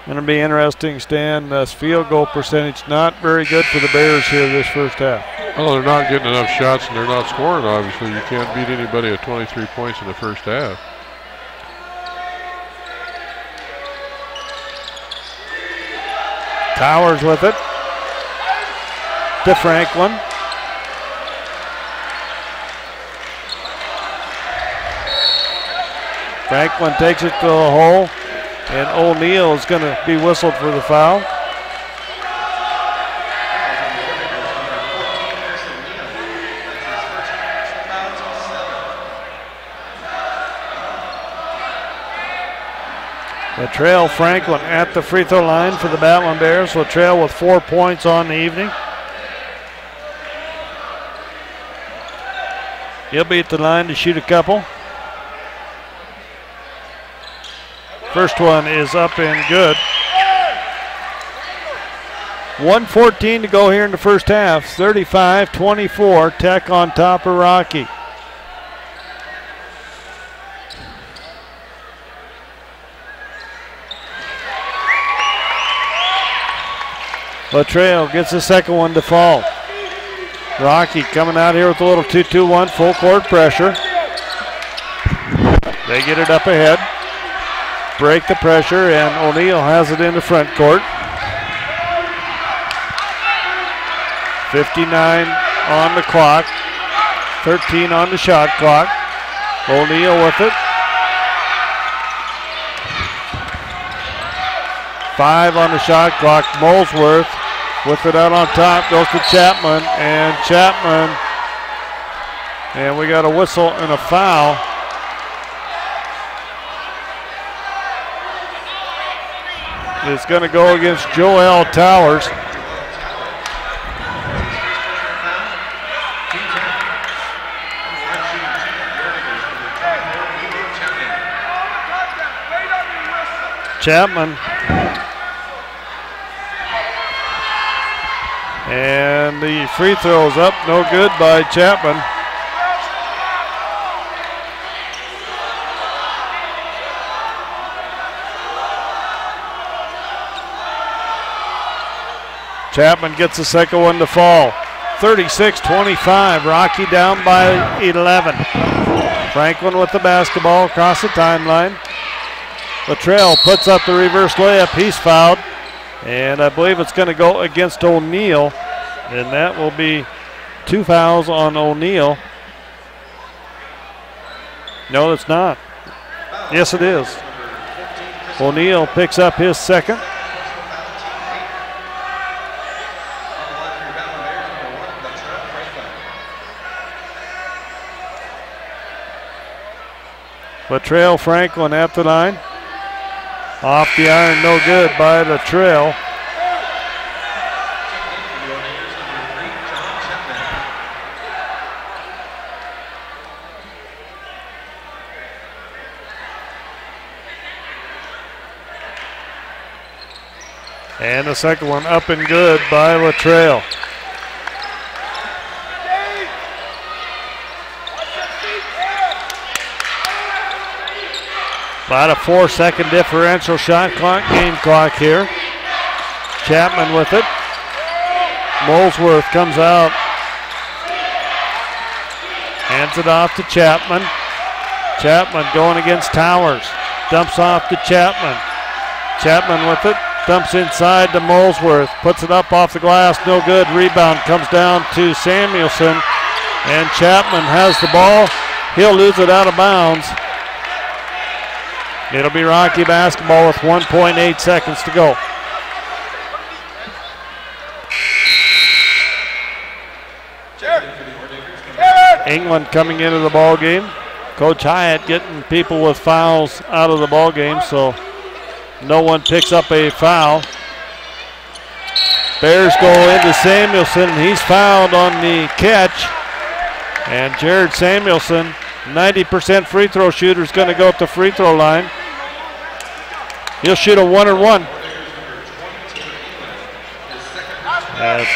Going to be interesting, Stan. This field goal percentage not very good for the Bears here this first half. Well, they're not getting enough shots and they're not scoring, obviously. You can't beat anybody at 23 points in the first half. Towers with it to Franklin. Franklin takes it to the hole, and O'Neill is going to be whistled for the foul. Latrell Franklin at the free throw line for the Battlin Bears. Latrell with 4 points on the evening. He'll be at the line to shoot a couple. First one is up and good. 1:14 to go here in the first half. 35-24, Tech on top of Rocky. Latrell gets the second one to fall. Rocky coming out here with a little 2-2-1 full court pressure. They get it up ahead. Break the pressure, and O'Neill has it in the front court. 59 on the clock. 13 on the shot clock. O'Neill with it. 5 on the shot clock. Molesworth with it out on top, goes to Chapman, and Chapman, and we got a whistle and a foul. It's going to go against Joel Towers. Chapman. And the free throw's up, no good by Chapman. Chapman gets the second one to fall. 36-25, Rocky down by 11. Franklin with the basketball across the timeline. Latrell puts up the reverse layup, he's fouled. And I believe it's going to go against O'Neill, and that will be 2 fouls on O'Neill. No, it's not. Yes, it is. O'Neill picks up his second. Latrell Franklin at the line. Off the iron, no good by Latrell. And the second one up and good by Latrell. About a 4-second differential shot clock, game clock here. Chapman with it. Molesworth comes out. Hands it off to Chapman. Chapman going against Towers. Dumps off to Chapman. Chapman with it. Dumps inside to Molesworth. Puts it up off the glass. No good. Rebound comes down to Samuelson. And Chapman has the ball. He'll lose it out of bounds. It'll be Rocky basketball with 1.8 seconds to go. England coming into the ball game. Coach Hyatt getting people with fouls out of the ball game, so no one picks up a foul. Bears go into Samuelson, and he's fouled on the catch. And Jared Samuelson, 90% free throw shooter, is going to go up the free throw line. He'll shoot a 1-and-1. As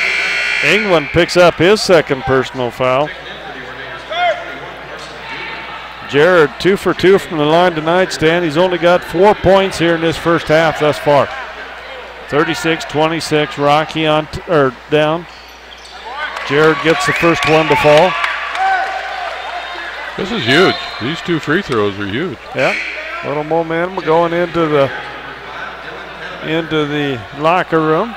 England picks up his second personal foul. Jared 2 for 2 from the line tonight, Stan. He's only got 4 points here in this first half thus far. 36-26, Rocky on down. Jared gets the first one to fall. This is huge. These 2 free throws are huge. Yeah, little momentum going into the locker room.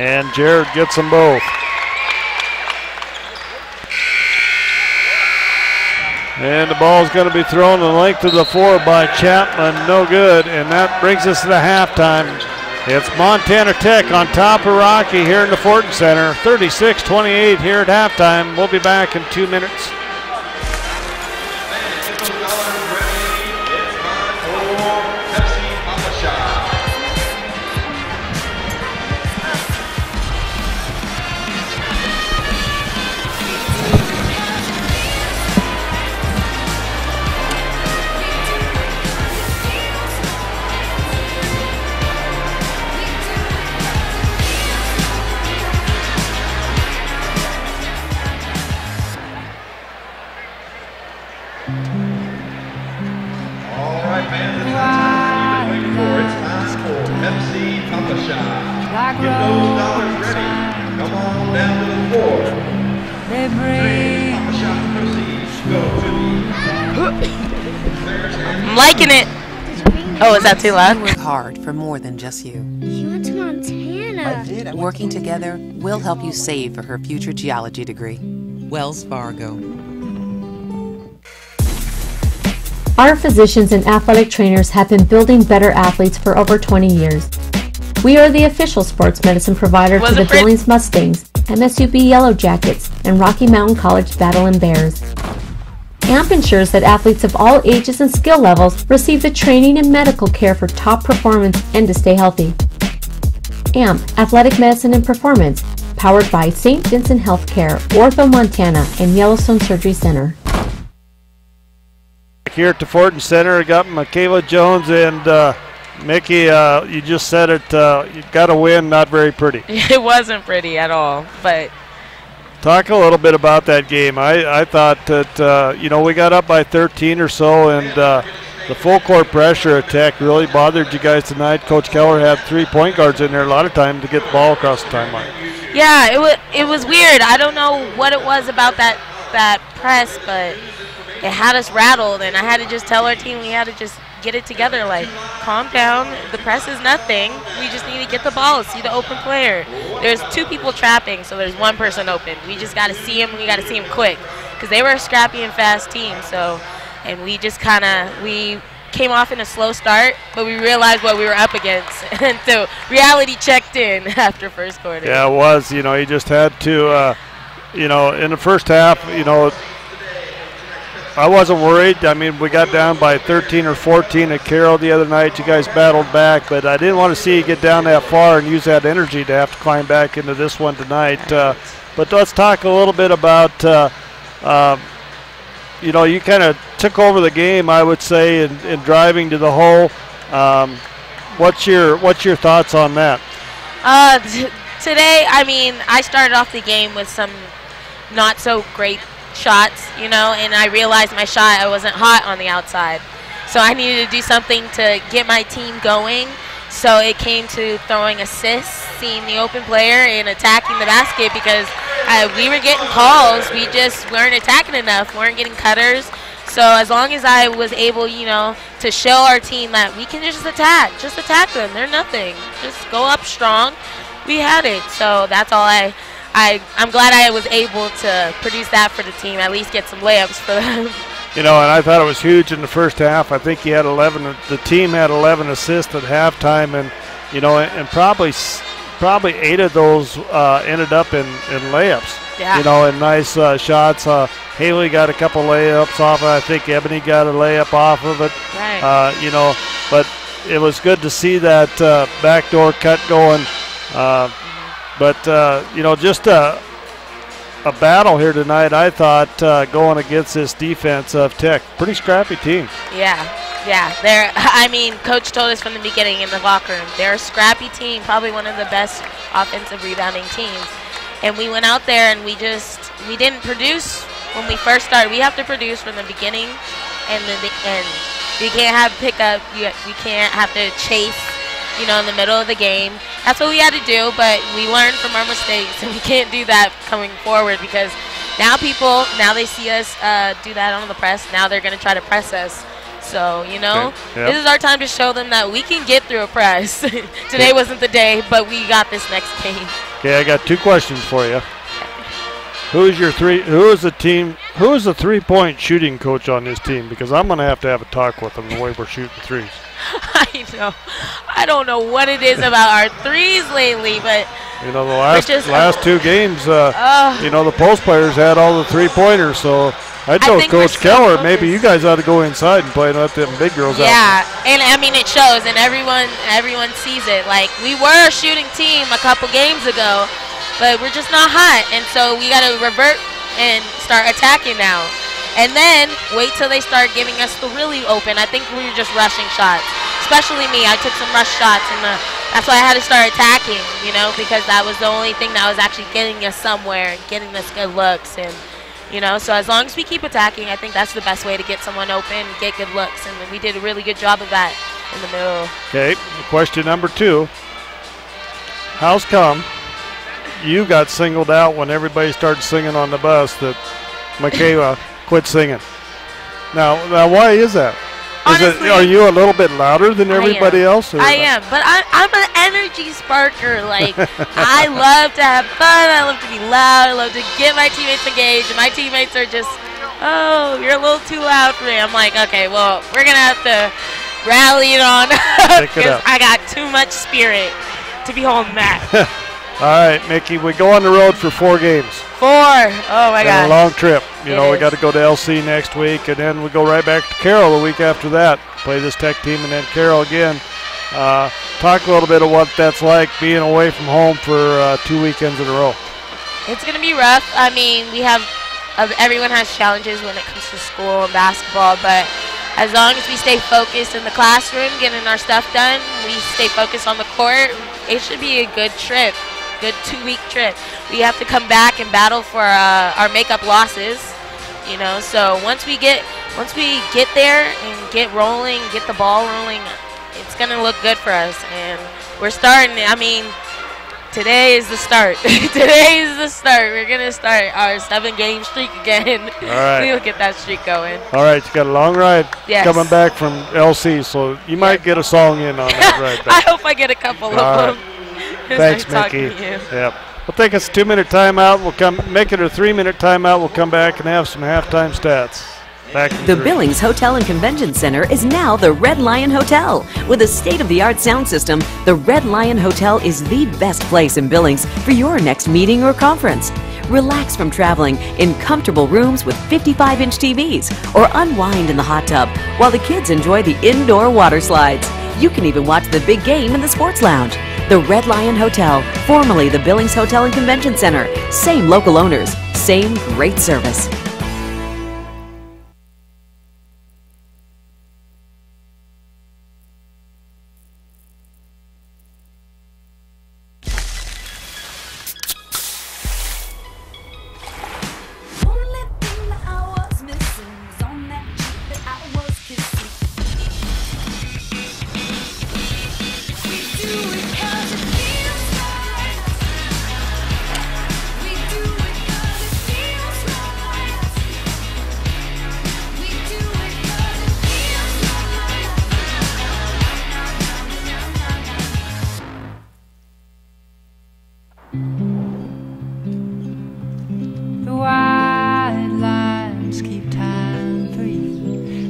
And Jared gets them both. And the ball is going to be thrown the length of the floor by Chapman. No good. And that brings us to the halftime. It's Montana Tech on top of Rocky here in the Fortin Center. 36-28 here at halftime. We'll be back in 2 minutes. I'm liking it. Oh, is that too loud? We work hard for more than just you. You went to Montana. Working together, we'll help you save for her future geology degree. Wells Fargo. Our physicians and athletic trainers have been building better athletes for over 20 years. We are the official sports medicine provider to the Billings Mustangs, MSUB Yellow Jackets, and Rocky Mountain College Battlin Bears. AMP ensures that athletes of all ages and skill levels receive the training and medical care for top performance and to stay healthy. AMP, Athletic Medicine and Performance, powered by St. Vincent Healthcare, Ortho Montana, and Yellowstone Surgery Center. Here at the Fortin Center, I got Michaela Jones and Mickey. You just said it. You got a win, not very pretty. It wasn't pretty at all, but. Talk a little bit about that game. I thought that, we got up by 13 or so, and the full court pressure attack really bothered you guys tonight. Coach Keller had 3 point guards in there a lot of time to get the ball across the timeline. Yeah, it was weird. I don't know what it was about that press, but it had us rattled, and I had to just tell our team we had to just get it together, like, calm down. The press is nothing. We just need to get the ball, see the open player. There's 2 people trapping, so there's 1 person open. We just got to see him. We got to see him quick because they were a scrappy and fast team. So, and we just we came off in a slow start, but we realized what we were up against, and so reality checked in after first quarter. Yeah, it was. You just had to, in the first half, I wasn't worried. I mean, we got down by 13 or 14 at Carroll the other night. You guys battled back, but I didn't want to see you get down that far and use that energy to have to climb back into this one tonight. But let's talk a little bit about, you kind of took over the game, I would say, in driving to the hole. What's your thoughts on that? Today, I mean, I started off the game with some not so great shots, and I realized my shot, I wasn't hot on the outside. So I needed to do something to get my team going. So it came to throwing assists, seeing the open player, and attacking the basket because we were getting calls. We just weren't attacking enough, weren't getting cutters. So as long as I was able, to show our team that we can just attack them. They're nothing. Just go up strong. We had it. So that's all I'm glad I was able to produce that for the team, at least get some layups for them. And I thought it was huge in the first half. I think he had 11. The team had 11 assists at halftime, and and probably 8 of those ended up in layups. Yeah. And nice shots. Haley got a couple layups off. I think Ebony got a layup off of it. Right. But it was good to see that backdoor cut going. But, just a battle here tonight, I thought, going against this defense of Tech. Pretty scrappy team. Yeah. Coach told us from the beginning in the locker room, they're a scrappy team, probably one of the best offensive rebounding teams. And we went out there and we didn't produce when we first started. We have to produce from the beginning and the end. You can't have pickup. We can't have to chase, in the middle of the game. That's what we had to do, but we learned from our mistakes, and we can't do that coming forward because now they see us do that on the press. Now they're going to try to press us. So, This is our time to show them that we can get through a press. Today wasn't the day, but we got this next game. Okay, I got 2 questions for you. Who is the 3-point shooting coach on this team? Because I'm going to have a talk with them the way we're shooting threes. I know. I don't know what it is about our threes lately, but you know, the last 2 games, you know, the post players had all the 3-pointers, so I told Coach Keller, maybe you guys ought to go inside and play and let them big girls out. Yeah, and I mean, it shows, and everyone sees it. Like, we were a shooting team a couple games ago, but we're just not hot, and so we got to revert and start attacking now. And then wait till they start giving us the really open. I think we were just rushing shots, especially me. I took some rush shots, and that's why I had to start attacking, you know, because that was the only thing that was actually getting us somewhere and getting us good looks. And, you know, so as long as we keep attacking, I think that's the best way to get someone open, get good looks, and we did a really good job of that in the middle. Okay, question number 2. How's come you got singled out when everybody started singing on the bus that Michaela quit singing? Now why is that? Honestly, are you a little bit louder than everybody else? I am, but I'm an energy sparker. Like, I love to have fun. I love to be loud. I love to get my teammates engaged. And my teammates are just, oh, you're a little too loud for me. I'm like, okay, well, we're going to have to rally it on because I got too much spirit to be holding that. All right, Mickey, we go on the road for 4 games. 4. Oh, my God. A long trip. You know, we got to go to LC next week, and then we go right back to Carroll the week after that. Play this Tech team, and then Carroll again. Talk a little bit of what that's like being away from home for 2 weekends in a row. It's going to be rough. I mean, everyone has challenges when it comes to school and basketball, but as long as we stay focused in the classroom, getting our stuff done, we stay focused on the court, it should be a good trip. Good 2-week trip. We have to come back and battle for our makeup losses, you know. So once we get there and get rolling, get the ball rolling, it's gonna look good for us. And we're starting. I mean, today is the start. Today is the start. We're gonna start our 7-game streak again. All right. We'll get that streak going. All right, you got a long ride coming back from LC, so you might get a song in on that ride back. I hope I get a couple of them. Thanks, Mickey. Yep. We'll take a 2-minute timeout. We'll make it a 3-minute timeout. We'll come back and have some halftime stats. Back the Billings Hotel and Convention Center is now the Red Lion Hotel. With a state-of-the-art sound system, the Red Lion Hotel is the best place in Billings for your next meeting or conference. Relax from traveling in comfortable rooms with 55-inch TVs, or unwind in the hot tub while the kids enjoy the indoor water slides. You can even watch the big game in the sports lounge. The Red Lion Hotel, formerly the Billings Hotel and Convention Center. Same local owners, same great service.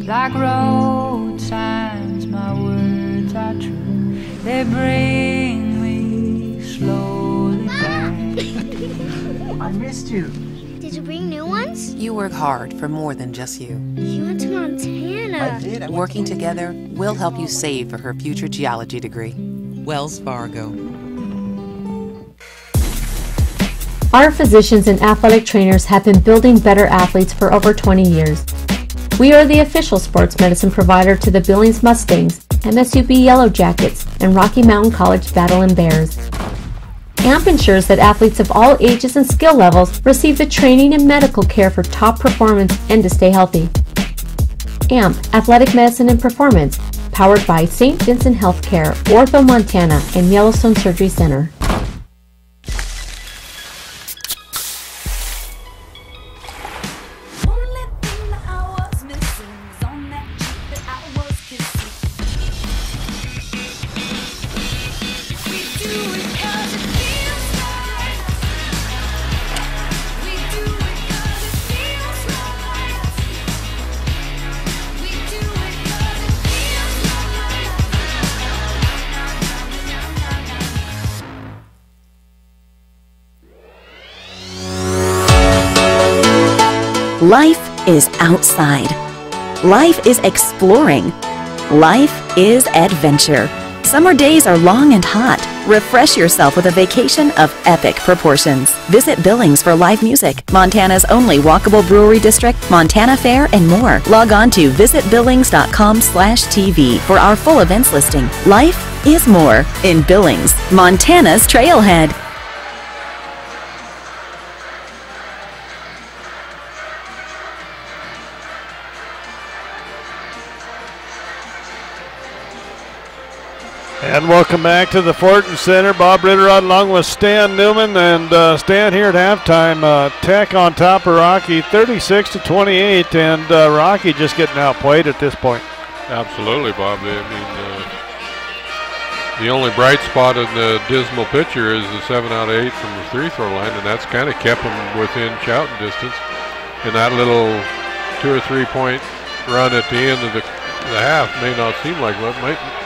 Like road signs, my words are true. They bring me slowly back. I missed you. Did you bring new ones? You work hard for more than just you. She went to Montana. I did. Working together, we'll help you save for her future geology degree. Wells Fargo. Our physicians and athletic trainers have been building better athletes for over 20 years. We are the official sports medicine provider to the Billings Mustangs, MSUB Yellow Jackets, and Rocky Mountain College Battlin Bears. AMP ensures that athletes of all ages and skill levels receive the training and medical care for top performance and to stay healthy. AMP, Athletic Medicine and Performance, powered by St. Vincent Healthcare, Ortho, Montana, and Yellowstone Surgery Center. Life is outside. Life is exploring. Life is adventure. Summer days are long and hot. Refresh yourself with a vacation of epic proportions. Visit Billings for live music, Montana's only walkable brewery district, Montana Fair, and more. Log on to visitbillings.com/TV for our full events listing. Life is more in Billings, Montana's Trailhead. And welcome back to the Fortin Center. Bob Ritterod along with Stan Newman, and Stan here at halftime. Tech on top of Rocky, 36-28, and Rocky just getting outplayed at this point. Absolutely, Bob. I mean, the only bright spot in the dismal picture is the 7 out of 8 from the free throw line, and that's kind of kept them within shouting distance. And that little 2 or 3 point run at the end of the half may not seem like what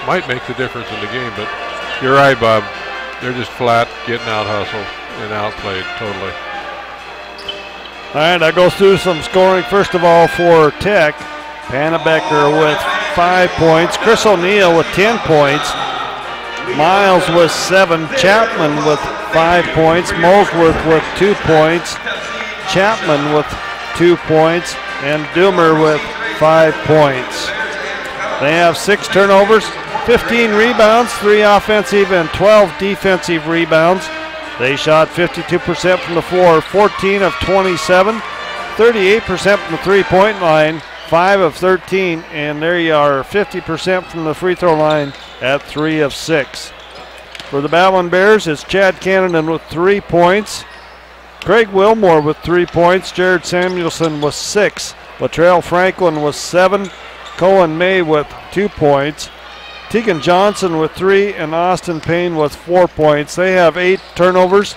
might make the difference in the game, but you're right, Bob. They're just flat getting out hustled and outplayed totally. All right, I go through some scoring. First of all, for Tech, Pannebecker with 5 points, Chris O'Neill with 10 points, Miles with 7, Chapman with 5 points, Molesworth with 2 points, Chapman with 2 points, and Doomer with 5 points. They have 6 turnovers, 15 rebounds, 3 offensive and 12 defensive rebounds. They shot 52% from the floor, 14 of 27, 38% from the three-point line, 5 of 13, and there you are, 50% from the free throw line at 3 of 6. For the Battlin Bears, it's Chad Cannon with 3 points, Craig Wilmore with 3 points, Jared Samuelson with 6, Latrell Franklin with 7, Cohen May with 2 points, Tegan Johnson with 3, and Austin Payne with 4 points. They have 8 turnovers,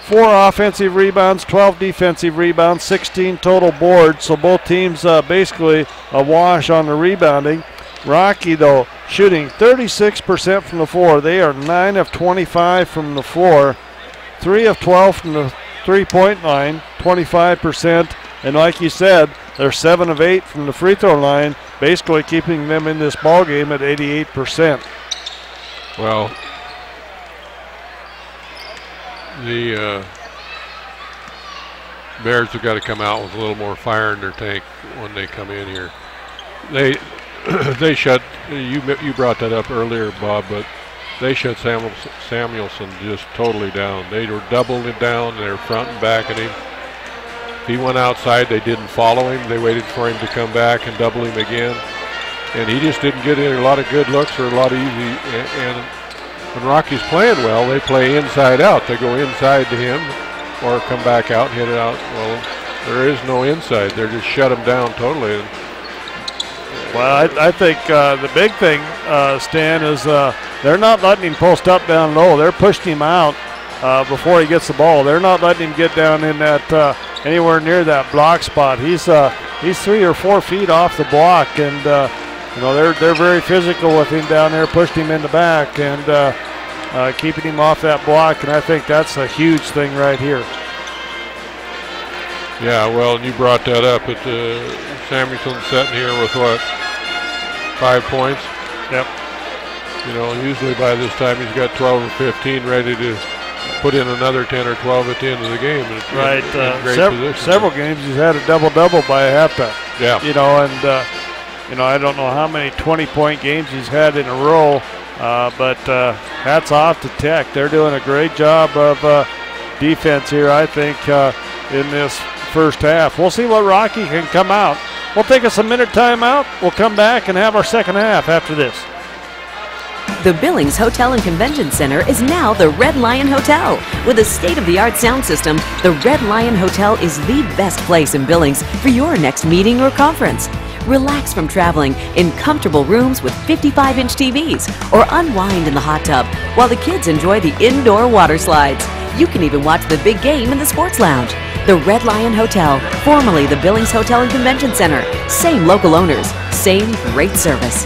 4 offensive rebounds, 12 defensive rebounds, 16 total boards. So both teams basically a wash on the rebounding. Rocky, though, shooting 36% from the floor. They are 9 of 25 from the floor, 3 of 12 from the three-point line, 25%. And like you said, they're 7 of 8 from the free throw line, basically keeping them in this ball game at 88%. Well, the Bears have got to come out with a little more fire in their tank when they come in here. They shut, you brought that up earlier, Bob, but they shut Samuelson just totally down. They were doubling it down, they were front and back at him. He went outside, they didn't follow him. They waited for him to come back and double him again. And he just didn't get a lot of good looks or a lot of easy. And when Rocky's playing well, they play inside out. They go inside to him or come back out and hit it out. Well, there is no inside. They're just shut him down totally. Well, I think the big thing, Stan, is they're not letting him post up down low. They're pushing him out before he gets the ball. They're not letting him get down in that anywhere near that block spot. He's 3 or 4 feet off the block, and you know they're very physical with him down there, pushed him in the back and keeping him off that block. And I think that's a huge thing right here. Yeah, well, and you brought that up. Samuelson sitting here with what, 5 points? Yep. You know, usually by this time he's got 12 or 15 ready to put in another 10 or 12 at the end of the game. And right. in great position. Several games he's had a double-double by a halftime. Yeah. You know, and you know, I don't know how many 20-point games he's had in a row, but hats off to Tech. They're doing a great job of defense here, I think, in this first half. We'll see what Rocky can come out. We'll take us a minute timeout. We'll come back and have our second half after this. The Billings Hotel and Convention Center is now the Red Lion Hotel. With a state-of-the-art sound system, the Red Lion Hotel is the best place in Billings for your next meeting or conference. Relax from traveling in comfortable rooms with 55-inch TVs, or unwind in the hot tub while the kids enjoy the indoor water slides. You can even watch the big game in the sports lounge. The Red Lion Hotel, formerly the Billings Hotel and Convention Center. Same local owners, same great service.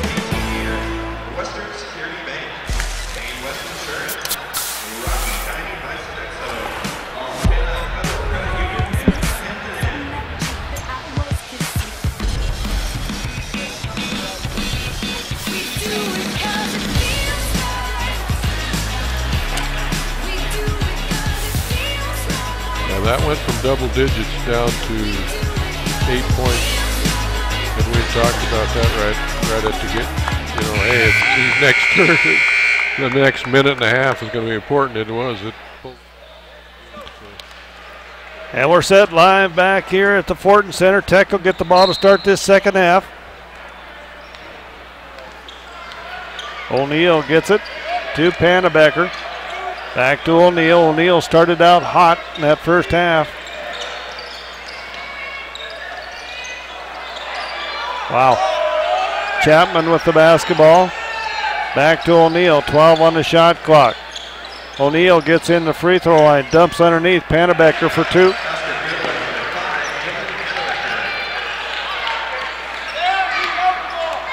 Yeah, that went from double digits down to 8 points. And we talked about that right at the get. You know, hey, these next the next minute and a half is going to be important. It was. And we're set live back here at the Fortin Center. Tech will get the ball to start this second half. O'Neill gets it to Pannebecker. Back to O'Neill. O'Neill started out hot in that first half. Wow. Chapman with the basketball. Back to O'Neill. 12 on the shot clock. O'Neill gets in the free throw line. Dumps underneath. Pannebecker for 2.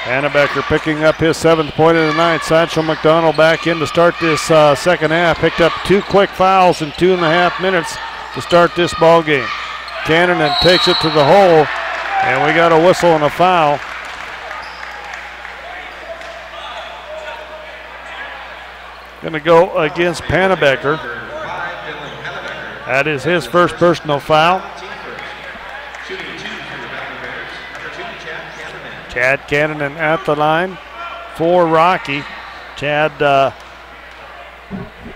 Pannebecker picking up his 7th point of the night. Satchel McDonald back in to start this second half. Picked up 2 quick fouls in 2.5 minutes to start this ball game. Cannon takes it to the hole, and we got a whistle and a foul. Going to go against Pannebecker. That is his first personal foul. Chad Cannon at the line for Rocky. Chad,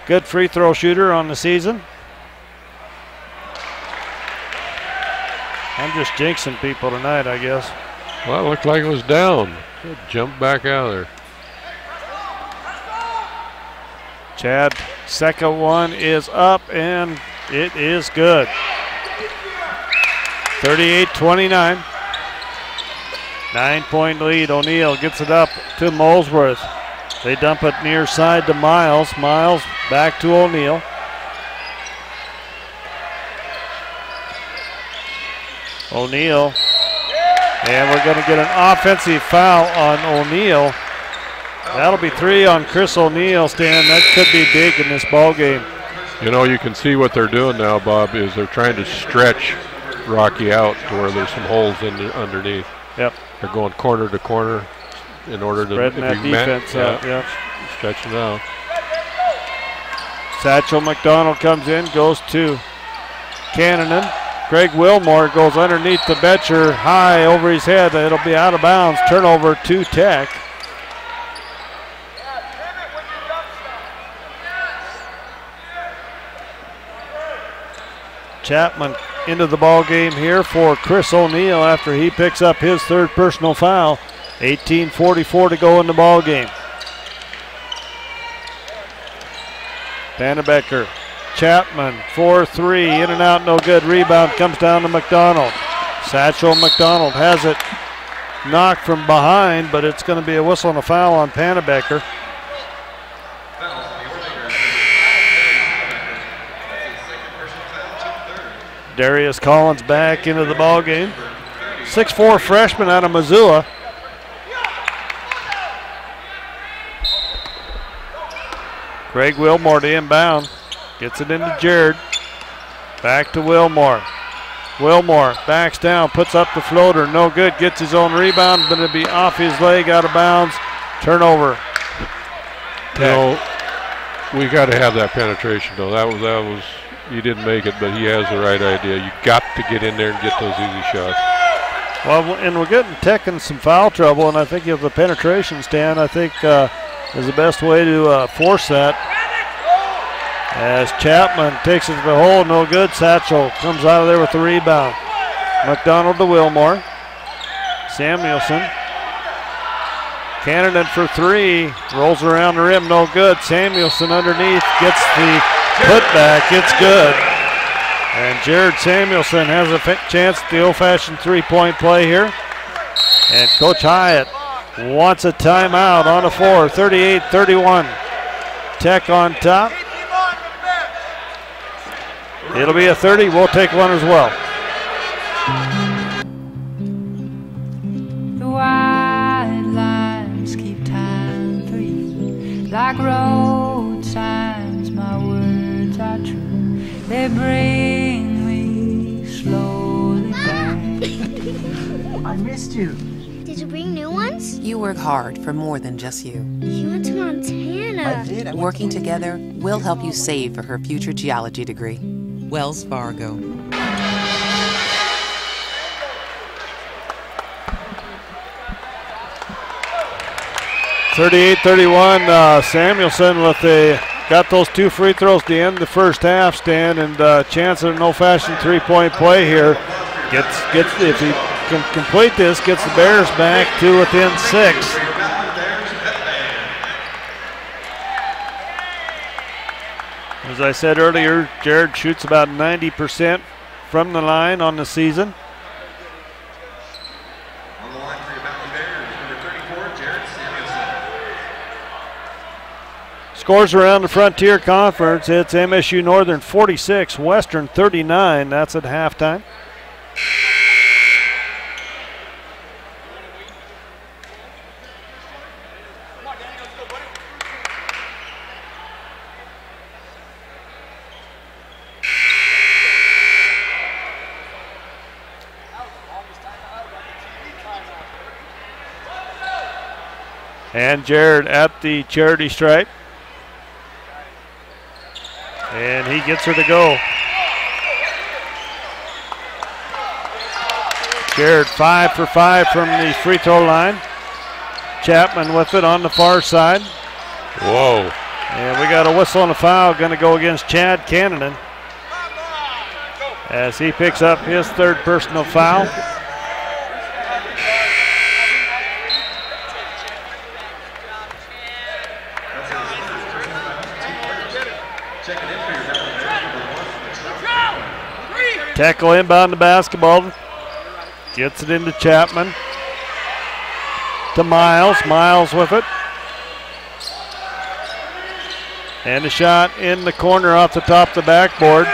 good free throw shooter on the season. I'm just jinxing people tonight, I guess. Well, it looked like it was down. Good jump back out of there. Chad, second one is up, and it is good. 38-29. 9-point lead. O'Neill gets it up to Molesworth. They dump it near side to Miles. Miles back to O'Neill. O'Neill. And we're going to get an offensive foul on O'Neill. That'll be 3 on Chris O'Neill, Stan. That could be big in this ball game. You know, you can see what they're doing now, Bob, is they're trying to stretch Rocky out to where there's some holes underneath. Yep. They're going corner to corner in order to spreading that defense out. Yep. Stretching it out. Satchel McDonald comes in, goes to Cannon. Craig Wilmore goes underneath the Betcher, high over his head. It'll be out of bounds. Turnover to Tech. Chapman into the ball game here for Chris O'Neill after he picks up his 3rd personal foul. 18:44 to go in the ball game. Pannebecker, Chapman for 3, in and out, no good. Rebound comes down to McDonald. Satchel McDonald has it knocked from behind, but it's going to be a whistle and a foul on Pannebecker. Darius Collins back into the ball game. 6'4" freshman out of Missoula. Craig Wilmore to inbound. Gets it into Jared. Back to Wilmore. Wilmore backs down, puts up the floater. No good. Gets his own rebound, but it'll be off his leg, out of bounds. Turnover. You know, we got to have that penetration, though. That was. He didn't make it, but he has the right idea. You got to get in there and get those easy shots. Well, and we're getting Tech in some foul trouble, and I think if the penetration, Stan, I think is the best way to force that. As Chapman takes it to the hole, no good. Satchel comes out of there with the rebound. McDonald to Wilmore. Samuelson. Cannon for 3. Rolls around the rim, no good. Samuelson underneath gets the putback, it's good. And Jared Samuelson has a chance at the old-fashioned 3-point play here. And Coach Hyatt wants a timeout on the floor. 38-31. Tech on top. It'll be a 30. We'll take one as well. The white lines keep time for you, like road signs. My words are true. They bring me slowly back. I missed you. Did you bring new ones? You work hard for more than just you. She went to Montana. Working together, we'll help you save for her future geology degree. Wells Fargo. 38-31, Samuelson got those 2 free throws to end the first half, Stan, and chance of an old-fashioned three-point play here. If he can complete this, gets the Bears back to within 6. As I said earlier, Jared shoots about 90% from the line on the season. On the line for your Battlin Bears, number 34, Jared Samuelson. Scores around the Frontier Conference. It's MSU Northern 46, Western 39. That's at halftime. And Jared at the charity stripe. And he gets her to go. Jared 5 for 5 from the free throw line. Chapman with it on the far side. Whoa. And we got a whistle and a foul going to go against Chad Cannonen as he picks up his 3rd personal foul. Tackle inbound the basketball. Gets it into Chapman. To Miles. Miles with it. And a shot in the corner off the top of the backboard.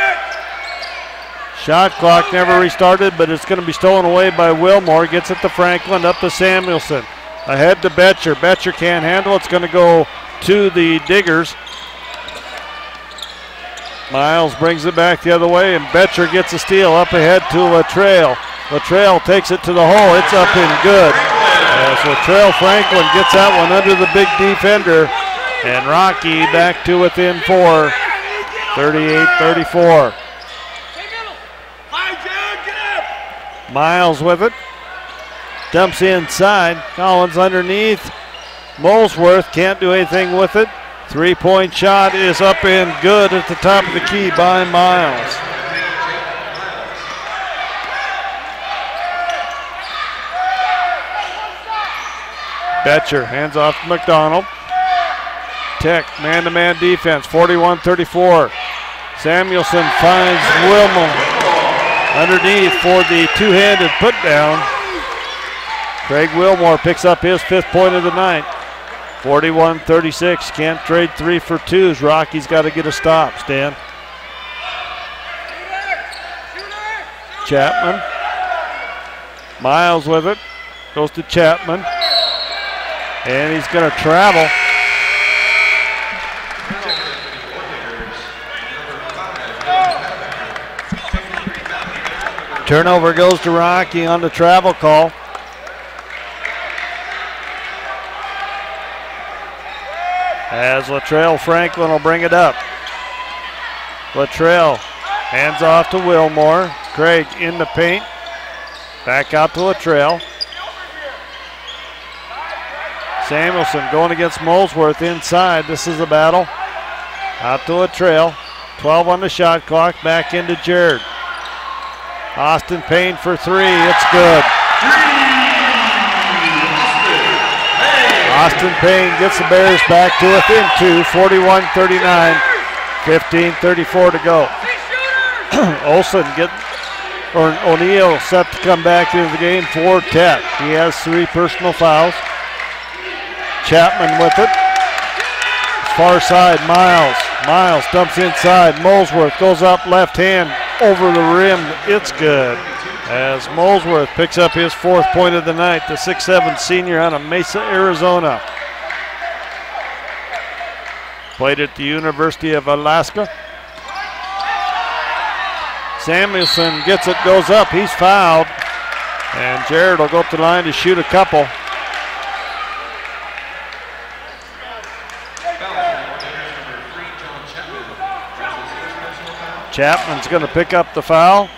Shot clock never restarted, but it's going to be stolen away by Wilmore. Gets it to Franklin, up to Samuelson. Ahead to Betcher. Betcher can't handle it. It's going to go to the Diggers. Miles brings it back the other way, and Betcher gets a steal up ahead to Latrell. Latrell takes it to the hole. It's up and good. As Latrell Franklin gets that one under the big defender, and Rocky back to within 4, 38-34. Miles with it. Dumps inside. Collins underneath. Molesworth can't do anything with it. 3-point shot is up and good at the top of the key by Miles. Betcher hands off to McDonald. Tech man-to-man defense, 41-34. Samuelson finds Wilmore underneath for the two-handed put down. Craig Wilmore picks up his 5th point of the night. 41-36, can't trade 3 for 2s. Rocky's got to get a stop, Stan. Chapman. Miles with it. Goes to Chapman. And he's going to travel. Turnover goes to Rocky on the travel call. As Latrell Franklin will bring it up. Latrell hands off to Wilmore. Craig in the paint. Back out to Latrell. Samuelson going against Molesworth inside. This is a battle. Out to Latrell. 12 on the shot clock. Back into Jared. Austin Payne for 3. It's good. Austin Payne gets the Bears back to within 2, 41-39, 15:34 to go. O'Neal set to come back into the game for Tech. He has 3 personal fouls. Chapman with it. Far side, Miles. Miles dumps inside. Molesworth goes up left hand over the rim. It's good. As Molesworth picks up his 4th point of the night, the 6'7" senior out of Mesa, Arizona. Played at the University of Alaska. Samuelson gets it, goes up, he's fouled. And Jared will go up the line to shoot a couple. Chapman's going to pick up the foul.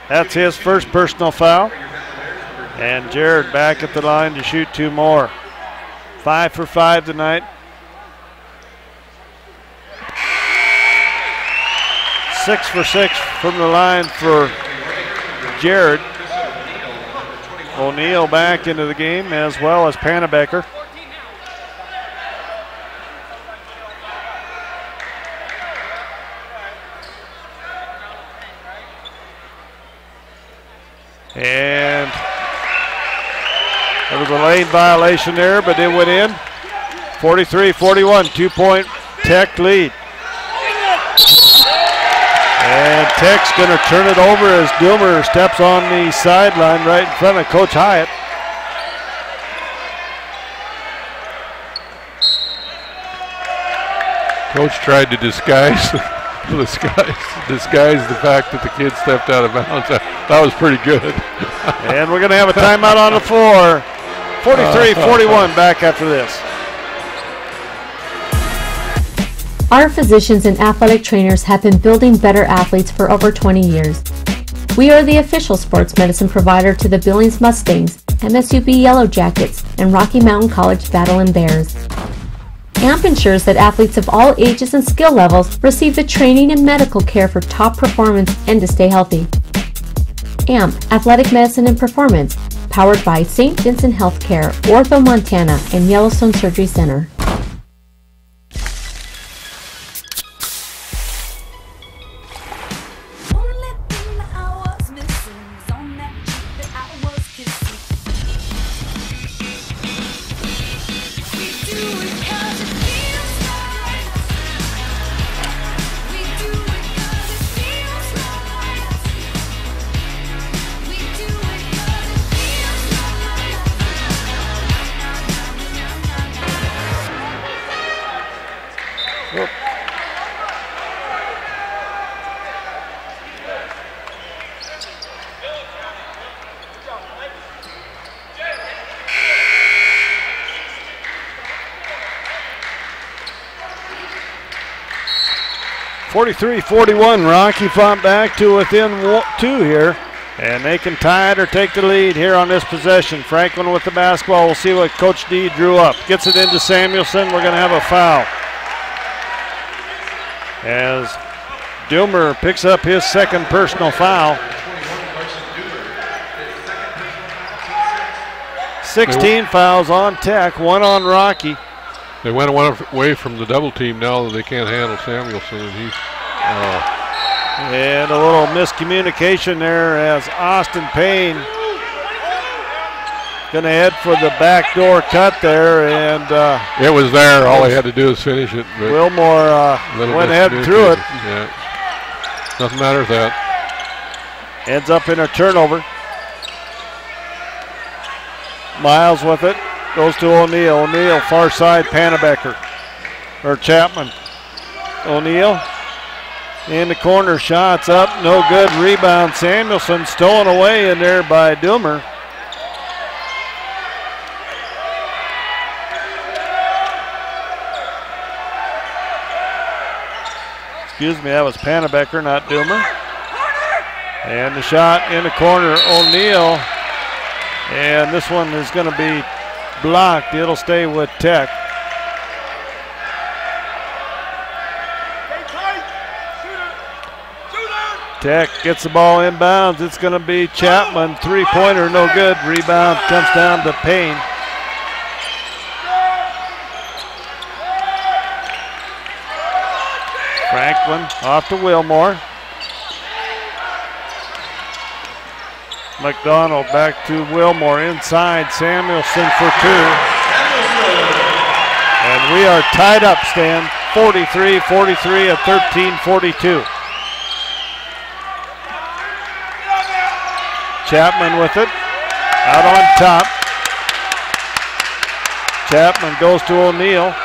That's his first personal foul. And Jared back at the line to shoot 2 more. 5 for 5 tonight. 6 for 6 from the line for Jared. O'Neal back into the game as well as Panabecker. And there was a lane violation there, but it went in. 43-41, 2-point Tech lead. And Tech's going to turn it over as Doomer steps on the sideline right in front of Coach Hyatt. Coach tried to disguise the fact that the kid stepped out of bounds. That was pretty good. And we're going to have a timeout on the floor. 43-41 back after this. Our physicians and athletic trainers have been building better athletes for over 20 years. We are the official sports medicine provider to the Billings Mustangs, MSUB Yellow Jackets, and Rocky Mountain College Battlin Bears. AMP ensures that athletes of all ages and skill levels receive the training and medical care for top performance and to stay healthy. AMP, Athletic Medicine and Performance, powered by St. Vincent Healthcare, Ortho Montana, and Yellowstone Surgery Center. .43-41, Rocky fought back to within 2 here, and they can tie it or take the lead here on this possession. Franklin with the basketball. We'll see what Coach D drew up. Gets it into Samuelson. We're going to have a foul. As Doomer picks up his second personal foul. 16 fouls on Tech, 1 on Rocky. They went away from the double team now that they can't handle Samuelson, and he's and a little miscommunication there as Austin Payne going to head for the backdoor cut there, and it was there. All he had to do is finish it. Wilmore went ahead and threw it. Yeah, doesn't matter if that ends up in a turnover. Miles with it. Goes to O'Neal. O'Neal, far side, Panabecker. Or Chapman. O'Neal in the corner, shots up, no good. Rebound, Samuelson stolen away in there by Doomer. Excuse me, that was Panabecker, not Doomer. And the shot in the corner, O'Neal. And this one is going to be blocked. It'll stay with Tech. Tech gets the ball inbounds. It's going to be Chapman. Three-pointer, no good. Rebound comes down to Payne. Franklin off to Wilmore. McDonald back to Wilmore inside. Samuelson for 2. And we are tied up, Stan. 43-43 at 13-42. Chapman with it. Out on top. Chapman goes to O'Neal.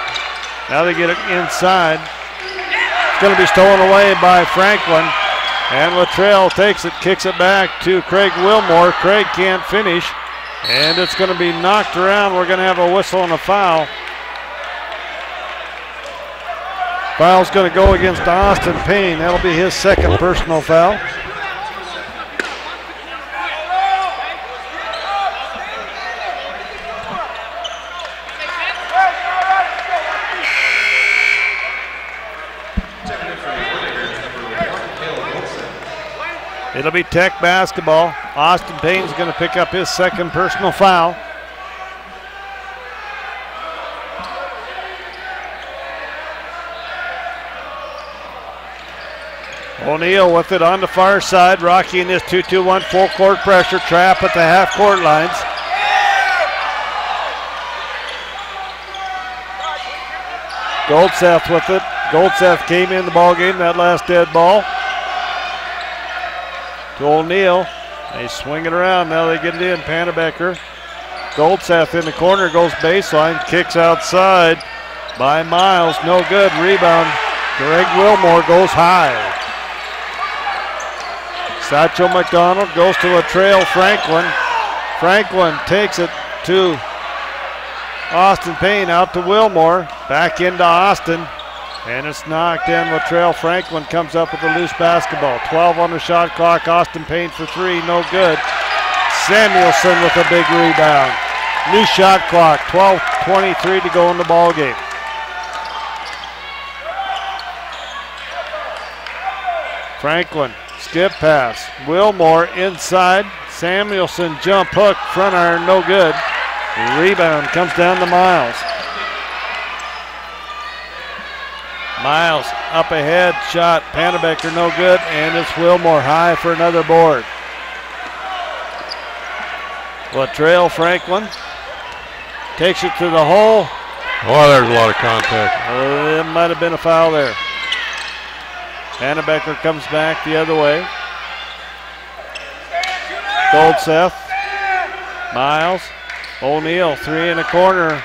Now they get it inside. It's going to be stolen away by Franklin. And Luttrell takes it, kicks it back to Craig Wilmore. Craig can't finish, and it's going to be knocked around. We're going to have a whistle and a foul. Foul's going to go against Austin Payne. That'll be his second personal foul. It'll be Tech basketball. Austin Payne's going to pick up his second personal foul. O'Neal with it on the far side. Rocky in this 2-2-1 full court pressure trap at the half court lines. Goldseth with it. Goldseth came in the ball game, that last dead ball. To O'Neal. They swing it around. Now they get it in. Pannebecker. Goldseth in the corner, goes baseline, kicks outside by Miles. No good. Rebound. Greg Wilmore goes high. Satchel McDonald goes to Latrell Franklin. Franklin takes it to Austin Payne, out to Wilmore. Back into Austin. And it's knocked in. Latrell Franklin comes up with a loose basketball. 12 on the shot clock. Austin Payne for three. No good. Samuelson with a big rebound. New shot clock. 12:23 to go in the ball game. Franklin. Skip pass. Wilmore inside. Samuelson jump hook. Front iron. No good. Rebound comes down to Miles. Miles up ahead, shot, Pannebecker no good, and it's Wilmore high for another board. Latrell Franklin takes it to the hole. Oh, there's a lot of contact. It might have been a foul there. Pannebecker comes back the other way. Goldseth, Miles, O'Neal, three in the corner.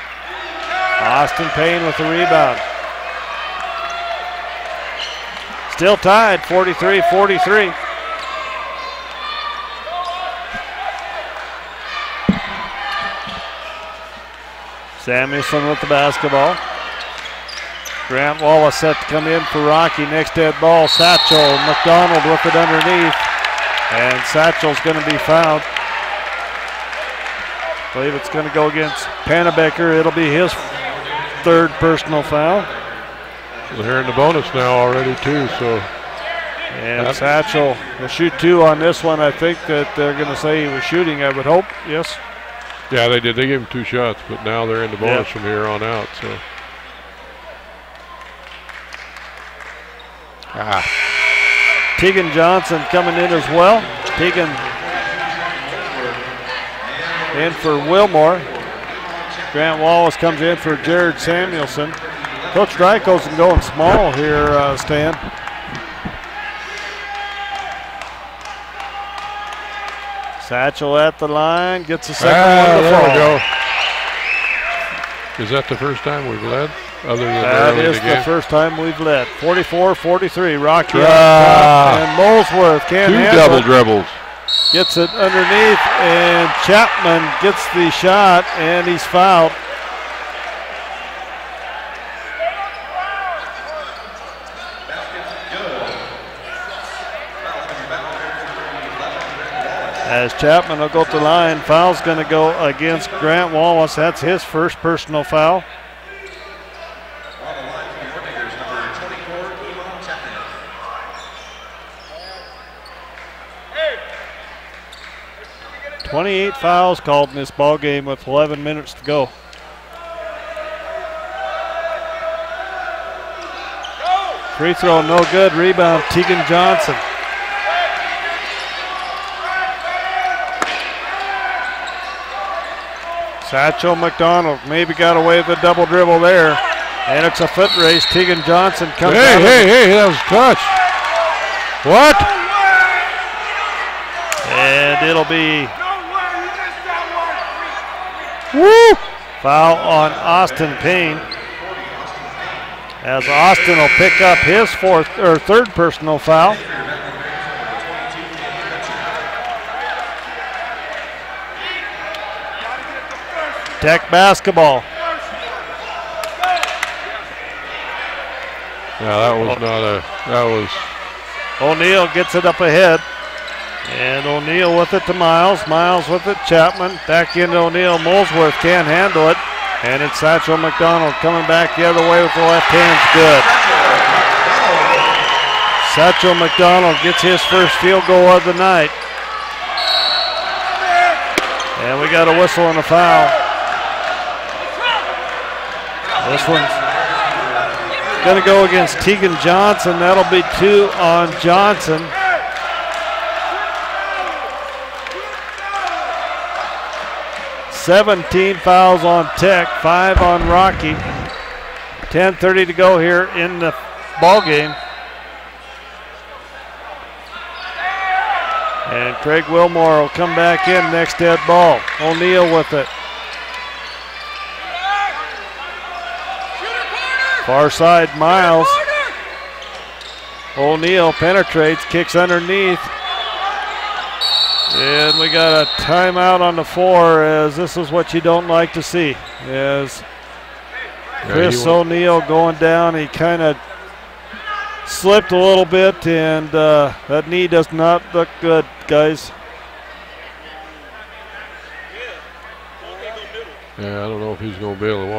Austin Payne with the rebound. Still tied, 43-43. Samuelson with the basketball. Grant Wallace set to come in for Rocky. Next dead ball, Satchel. McDonald with it underneath. And Satchel's going to be fouled. I believe it's going to go against Pannebecker. It'll be his third personal foul. They're in the bonus now already too, so. And Satchel will shoot two on this one. I think that they're going to say he was shooting, I would hope. Yes? Yeah, they did. They gave him two shots, but now they're in the bonus from here on out. So. Tegan Johnson coming in as well. Tegan in for Wilmore. Grant Wallace comes in for Jared Samuelson. Coach Dryko's going small here, Stan. Satchel at the line, gets the second one to fall. There we go. Is that the first time we've led? Other than that is the first time we've led. 44-43, Rocky on top, and Molesworth can't handle it. Two double dribbles. Gets it underneath, and Chapman gets the shot, and he's fouled. As Chapman will go to the line, foul's going to go against Grant Wallace. That's his first personal foul. On the line for the Orediggers, number 24, Iman Chapman. 28 fouls called in this ball game with 11 minutes to go. Free throw, no good. Rebound, Tegan Johnson. Satchel McDonald maybe got away with a double dribble there. And it's a foot race. Tegan Johnson comes out. Hey, that was clutch. What? And it'll be foul on Austin Payne. As Austin will pick up his third personal foul. Tech basketball. Yeah, that was not a, that was. O'Neal gets it up ahead. And O'Neal with it to Miles. Miles with it, Chapman. Back into O'Neal. Molesworth can't handle it. And it's Satchel McDonald coming back the other way with the left hand's good. Satchel McDonald gets his first field goal of the night. And we got a whistle and a foul. This one's going to go against Tegan Johnson. That'll be 2 on Johnson. $17 fouls on Tech, 5 on Rocky. 10:30 to go here in the ball game. And Craig Wilmore will come back in next dead ball. O'Neal with it. Far side, Miles. O'Neal penetrates, kicks underneath. And we got a timeout on the floor, as this is what you don't like to see. As Chris O'Neal going down, he kind of slipped a little bit, and that knee does not look good, guys. Yeah, I don't know if he's going to be able to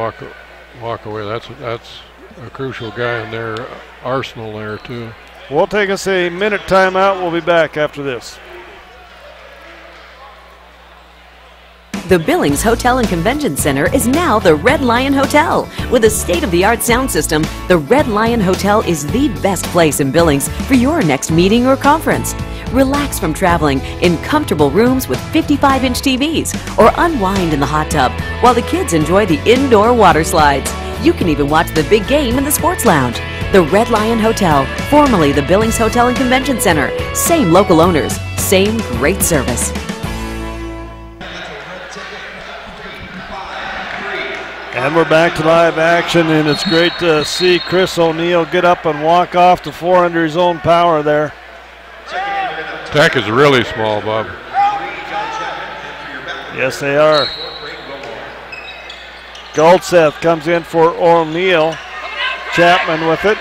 walk away. That's a crucial guy in their arsenal there too. We'll take us a minute timeout. We'll be back after this. The Billings Hotel and Convention Center is now the Red Lion Hotel. With a state-of-the-art sound system, the Red Lion Hotel is the best place in Billings for your next meeting or conference. Relax from traveling in comfortable rooms with 55-inch TVs, or unwind in the hot tub while the kids enjoy the indoor water slides. You can even watch the big game in the sports lounge. The Red Lion Hotel, formerly the Billings Hotel and Convention Center. Same local owners, same great service. And we're back to live action, and it's great to see Chris O'Neal get up and walk off the floor under his own power there. Tech is really small, Bob. Yes, they are. Goldseth comes in for O'Neal. Chapman with it.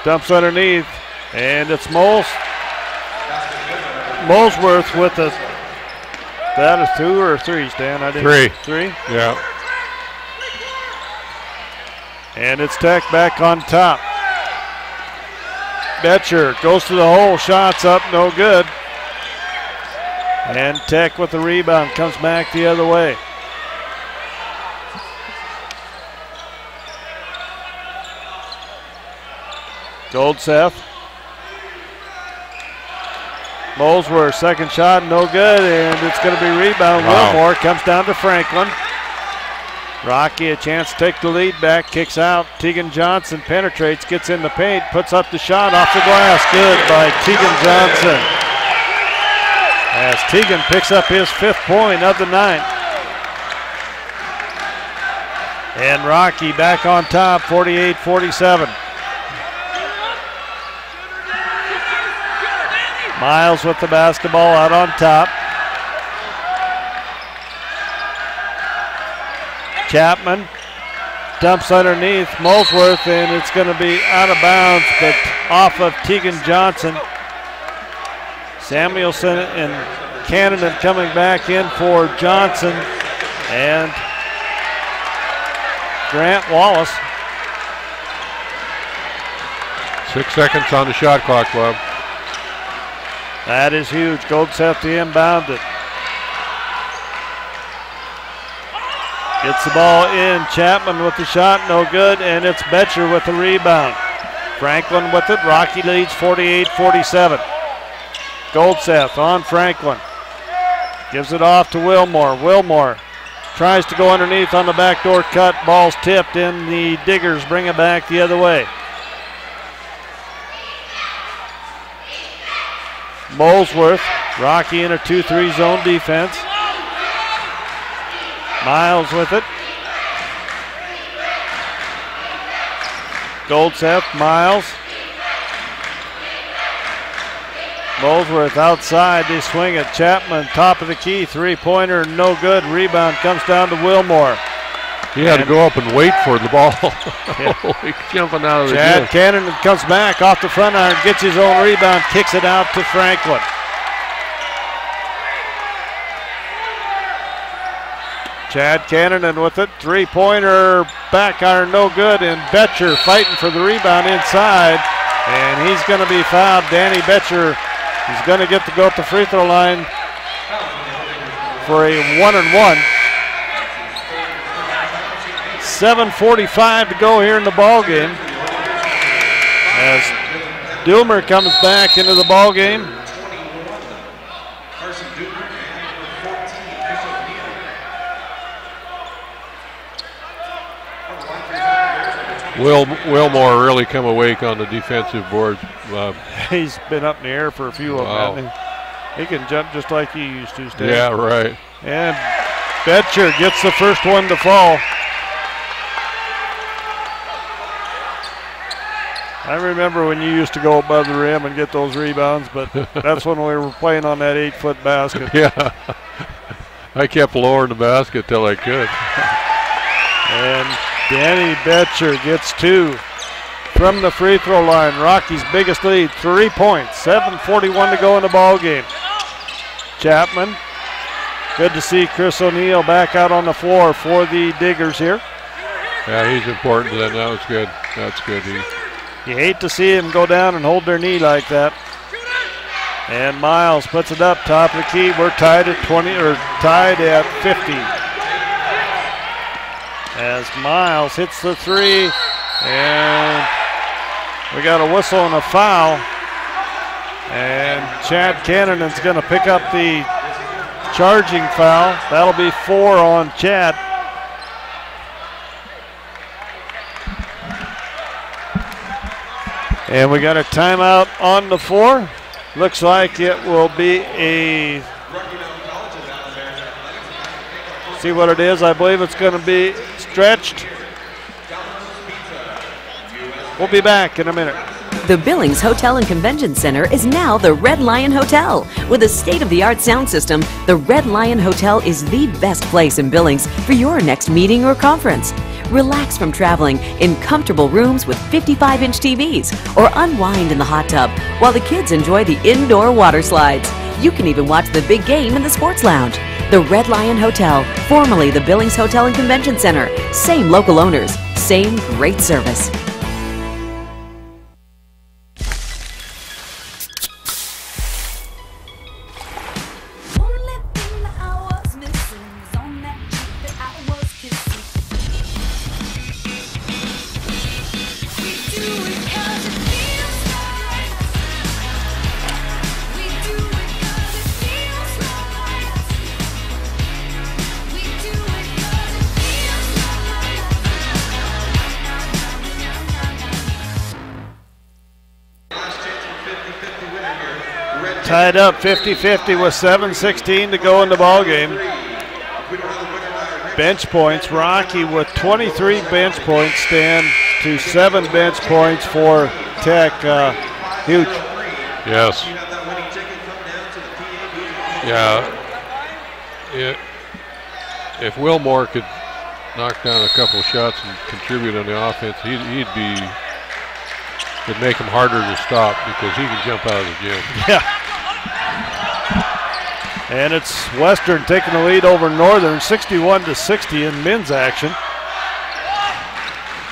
Dumps underneath, and it's Molesworth with it. That is 2 or 3, Stan? I didn't. 3. Yeah. And it's Tech back on top. Betcher goes to the hole, shots up, no good. And Tech with the rebound, comes back the other way. Goldseth. Molesworth, second shot, no good, and it's going to be rebound. Wow. Wilmore comes down to Franklin. Rocky a chance to take the lead back, kicks out. Tegan Johnson penetrates, gets in the paint, puts up the shot off the glass. Good by Tegan Johnson. As Tegan picks up his 5th point of the night. And Rocky back on top, 48-47. Miles with the basketball out on top. Chapman dumps underneath Molesworth, and it's going to be out of bounds, but off of Tegan Johnson. Samuelson and Cannon coming back in for Johnson and Grant Wallace. 6 seconds on the shot clock, Bob. That is huge. Goldseth to inbound it. Gets the ball in. Chapman with the shot, no good, and it's Betcher with the rebound. Franklin with it. Rocky leads 48-47. Goldseth on Franklin. Gives it off to Wilmore. Wilmore tries to go underneath on the backdoor cut. Ball's tipped, and the Diggers bring it back the other way. Molesworth, Rocky in a 2-3 zone defense. Miles with it. Goldseth, Miles. Molesworth outside, they swing it. Chapman, top of the key, 3-pointer, no good. Rebound comes down to Wilmore. He had to go up and wait for the ball. Jumping out of the Chad gym. Cannon comes back off the front iron, gets his own rebound, kicks it out to Franklin. Chad Cannon with it, three-pointer, back iron, no good, and Betcher fighting for the rebound inside, and he's going to be fouled. Danny Betcher is going to get to go at the free throw line for a 1-and-1. 7:45 to go here in the ball game as Doomer comes back into the ball game. Wilmore really come awake on the defensive boards. He's been up in the air for a few of them. He can jump just like he used to. Stan. Yeah, right. And Betcher gets the first one to fall. I remember when you used to go above the rim and get those rebounds, but that's when we were playing on that 8-foot basket. Yeah. I kept lowering the basket till I could. And Danny Betcher gets 2 from the free throw line. Rocky's biggest lead, 3 points. 7:41 to go in the ball game. Chapman, good to see Chris O'Neill back out on the floor for the Diggers here. Yeah, he's important to them. That was good. That's good. You hate to see him go down and hold their knee like that. And Miles puts it up top of the key. We're tied at 50. As Miles hits the three, and we got a whistle and a foul. And Chad Cannon is going to pick up the charging foul. That'll be 4 on Chad. And we got a timeout on the floor. Looks like it will be a, see what it is. I believe it's going to be stretched. We'll be back in a minute. The Billings Hotel and Convention Center is now the Red Lion Hotel. With a state-of-the-art sound system, the Red Lion Hotel is the best place in Billings for your next meeting or conference. Relax from traveling in comfortable rooms with 55-inch TVs, or unwind in the hot tub while the kids enjoy the indoor water slides. You can even watch the big game in the sports lounge. The Red Lion Hotel, formerly the Billings Hotel and Convention Center. Same local owners, same great service. Tied up 50-50 with 7:16 to go in the ball game. Bench points, Rocky with 23 bench points, stand to 7 bench points for Tech. Huge. Yes. Yeah. If Wilmore could knock down a couple of shots and contribute on the offense, it'd make him harder to stop because he can jump out of the gym. Yeah. And it's Western taking the lead over Northern, 61-60 in men's action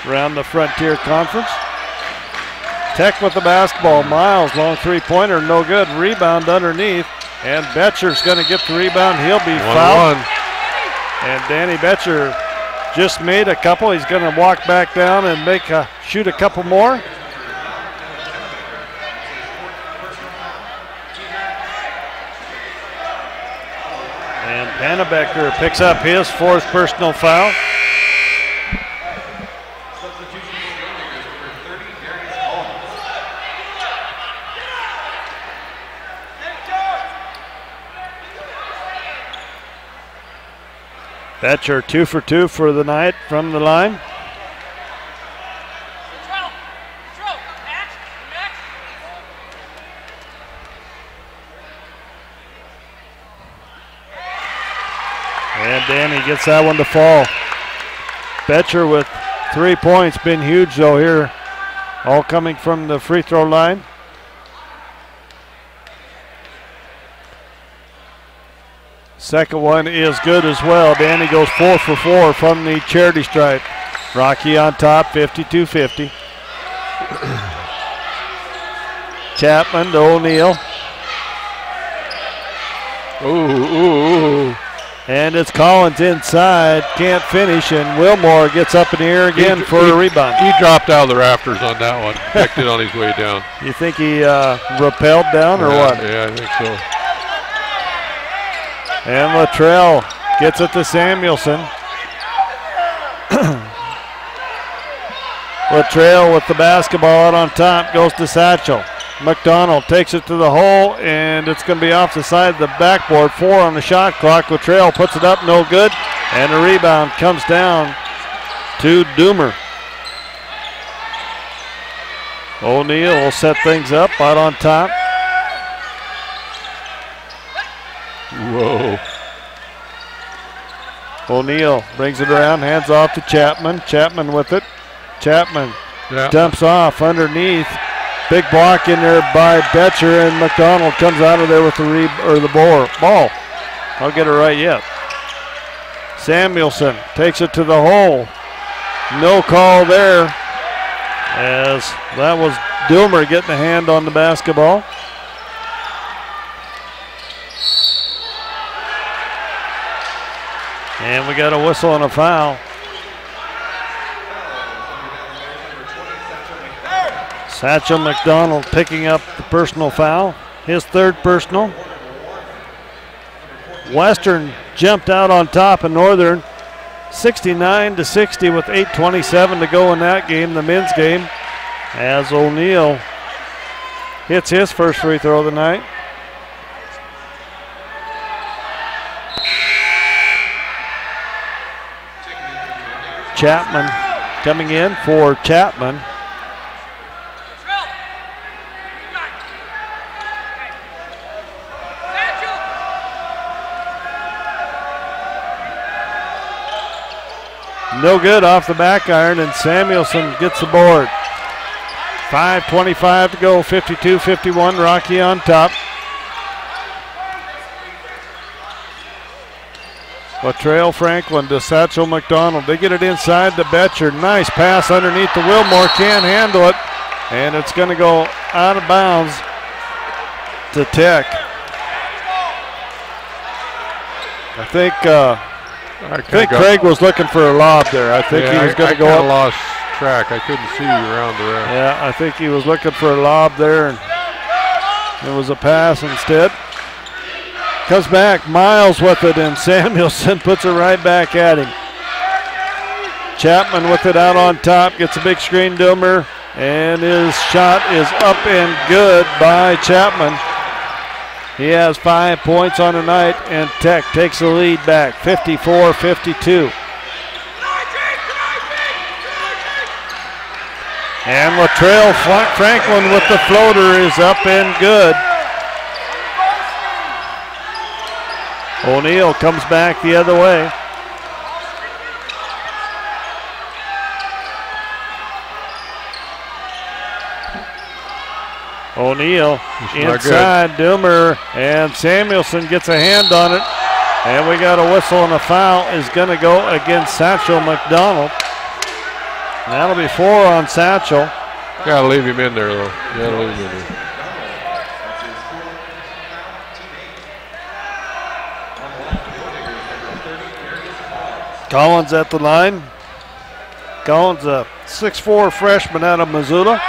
around the Frontier Conference. Tech with the basketball. Miles, long three-pointer, no good. Rebound underneath, and Betcher's going to get the rebound. He'll be fouled. And Danny Betcher just made a couple. He's going to walk back down and shoot a couple more. And Pannebecker picks up his 4th personal foul. Betcher 2 for 2 for the night from the line. And Danny gets that one to fall. Betcher with 3 points, been huge though here, all coming from the free throw line. Second one is good as well. Danny goes 4 for 4 from the charity stripe. Rocky on top, 52-50. Chapman to O'Neill. Ooh. And it's Collins inside, can't finish, and Wilmore gets up in the air again for a rebound. He dropped out of the rafters on that one, picked it on his way down. You think he rappelled down or what? Yeah, I think so. And Luttrell gets it to Samuelson. Luttrell with the basketball out on top, goes to Satchel. McDonald takes it to the hole, and it's going to be off the side of the backboard. 4 on the shot clock. Luttrell puts it up, no good. And the rebound comes down to Doomer. O'Neill will set things up out on top. Whoa. O'Neill brings it around, hands off to Chapman. Chapman with it. Chapman dumps off underneath. Big block in there by Betcher, and McDonald comes out of there with the ball. I'll get it right yet. Samuelson takes it to the hole. No call there, as that was Doomer getting a hand on the basketball. And we got a whistle and a foul. Satchel McDonald picking up the personal foul, his 3rd personal. Western jumped out on top of Northern, 69-60 with 8:27 to go in that game, the men's game, as O'Neill hits his first free throw of the night. Chapman coming in for Chapman. No good off the back iron, and Samuelson gets the board. 5:25 to go, 52-51, Rocky on top. Latrell Franklin to Satchel McDonald. They get it inside to Betcher. Nice pass underneath the Wilmore, can't handle it, and it's going to go out of bounds to Tech. I think Craig was looking for a lob there. I think he was going to go up. I lost track. I couldn't see around the rim. Yeah, I think he was looking for a lob there, and it was a pass instead. Comes back, Miles with it, and Samuelson puts it right back at him. Chapman with it out on top, gets a big screen, Doomer, and his shot is up and good by Chapman. He has 5 points on the night, and Tech takes the lead back, 54-52. And Latrell Franklin with the floater is up and good. O'Neill comes back the other way. O'Neill inside, Doomer, and Samuelson gets a hand on it. And we got a whistle, and a foul is going to go against Satchel McDonald. And that'll be 4 on Satchel. Gotta leave him in there, though. Gotta leave him in there. Collins at the line. Collins, a 6'4" freshman out of Missoula.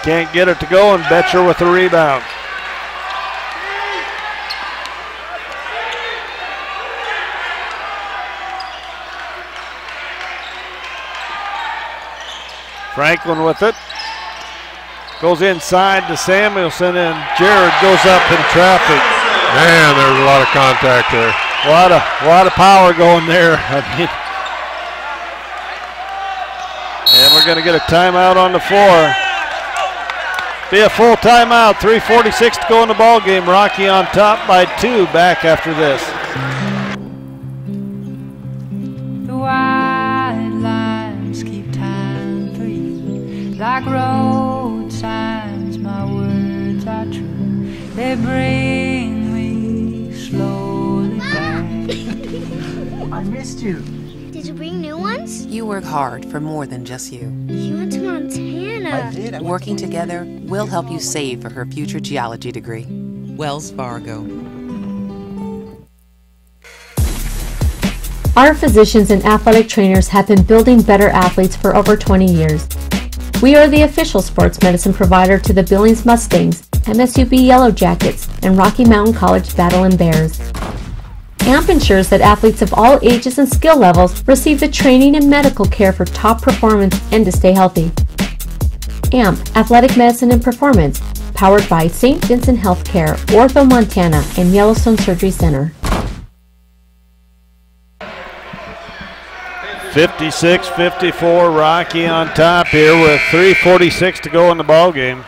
Can't get it to go, and Betcher with the rebound. Franklin with it. Goes inside to Samuelson, and Jared goes up in traffic. Man, there's a lot of contact there. A lot of power going there. And we're going to get a timeout on the floor. Be a full timeout. 3:46 to go in the ball game. Rocky on top by 2. Back after this. The white lines keep time for you, like road signs. My words are true. They bring me slowly back. I missed you. Did you bring new ones? You work hard for more than just you. You went to Montana. Working together, we'll help you save for her future geology degree. Wells Fargo. Our physicians and athletic trainers have been building better athletes for over 20 years. We are the official sports medicine provider to the Billings Mustangs, MSUB Yellow Jackets, and Rocky Mountain College Battlin Bears. AMP ensures that athletes of all ages and skill levels receive the training and medical care for top performance and to stay healthy. AMP, Athletic Medicine and Performance, powered by St. Vincent Healthcare, Ortho Montana, and Yellowstone Surgery Center. 56-54, Rocky on top here with 3:46 to go in the ball game.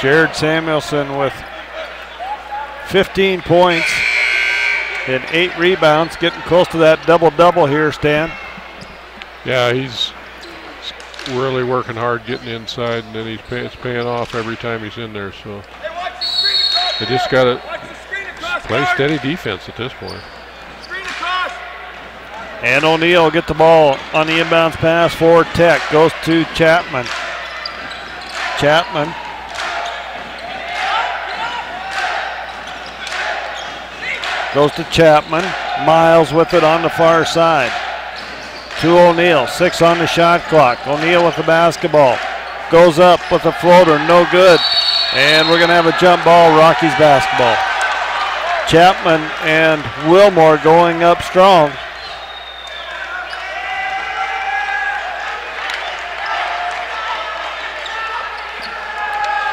Jared Samuelson with 15 points and 8 rebounds, getting close to that double-double here, Stan. Yeah, he's really working hard getting inside, and then it's paying off every time he's in there. So they just got to play steady defense at this point. And O'Neal get the ball on the inbounds pass for Tech. Goes to Chapman. Chapman. Goes to Chapman. Miles with it on the far side. To O'Neal. 6 on the shot clock. O'Neal with the basketball. Goes up with a floater. No good. And we're going to have a jump ball. Rockies basketball. Chapman and Wilmore going up strong.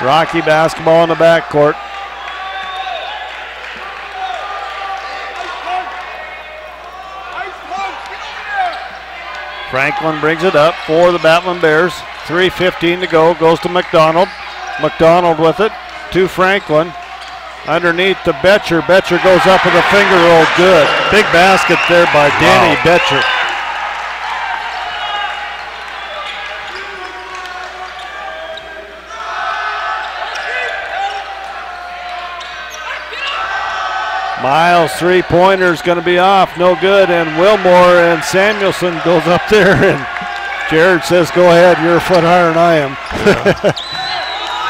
Rocky basketball in the backcourt. Franklin brings it up for the Battlin Bears. 3:15 to go. Goes to McDonald. McDonald with it to Franklin. Underneath to Betcher. Betcher goes up with a finger roll. Good. Big basket there by Danny Betcher. Miles' three-pointer is going to be off, no good, and Wilmore and Samuelson goes up there, and Jared says, go ahead, you're a foot higher than I am. Yeah.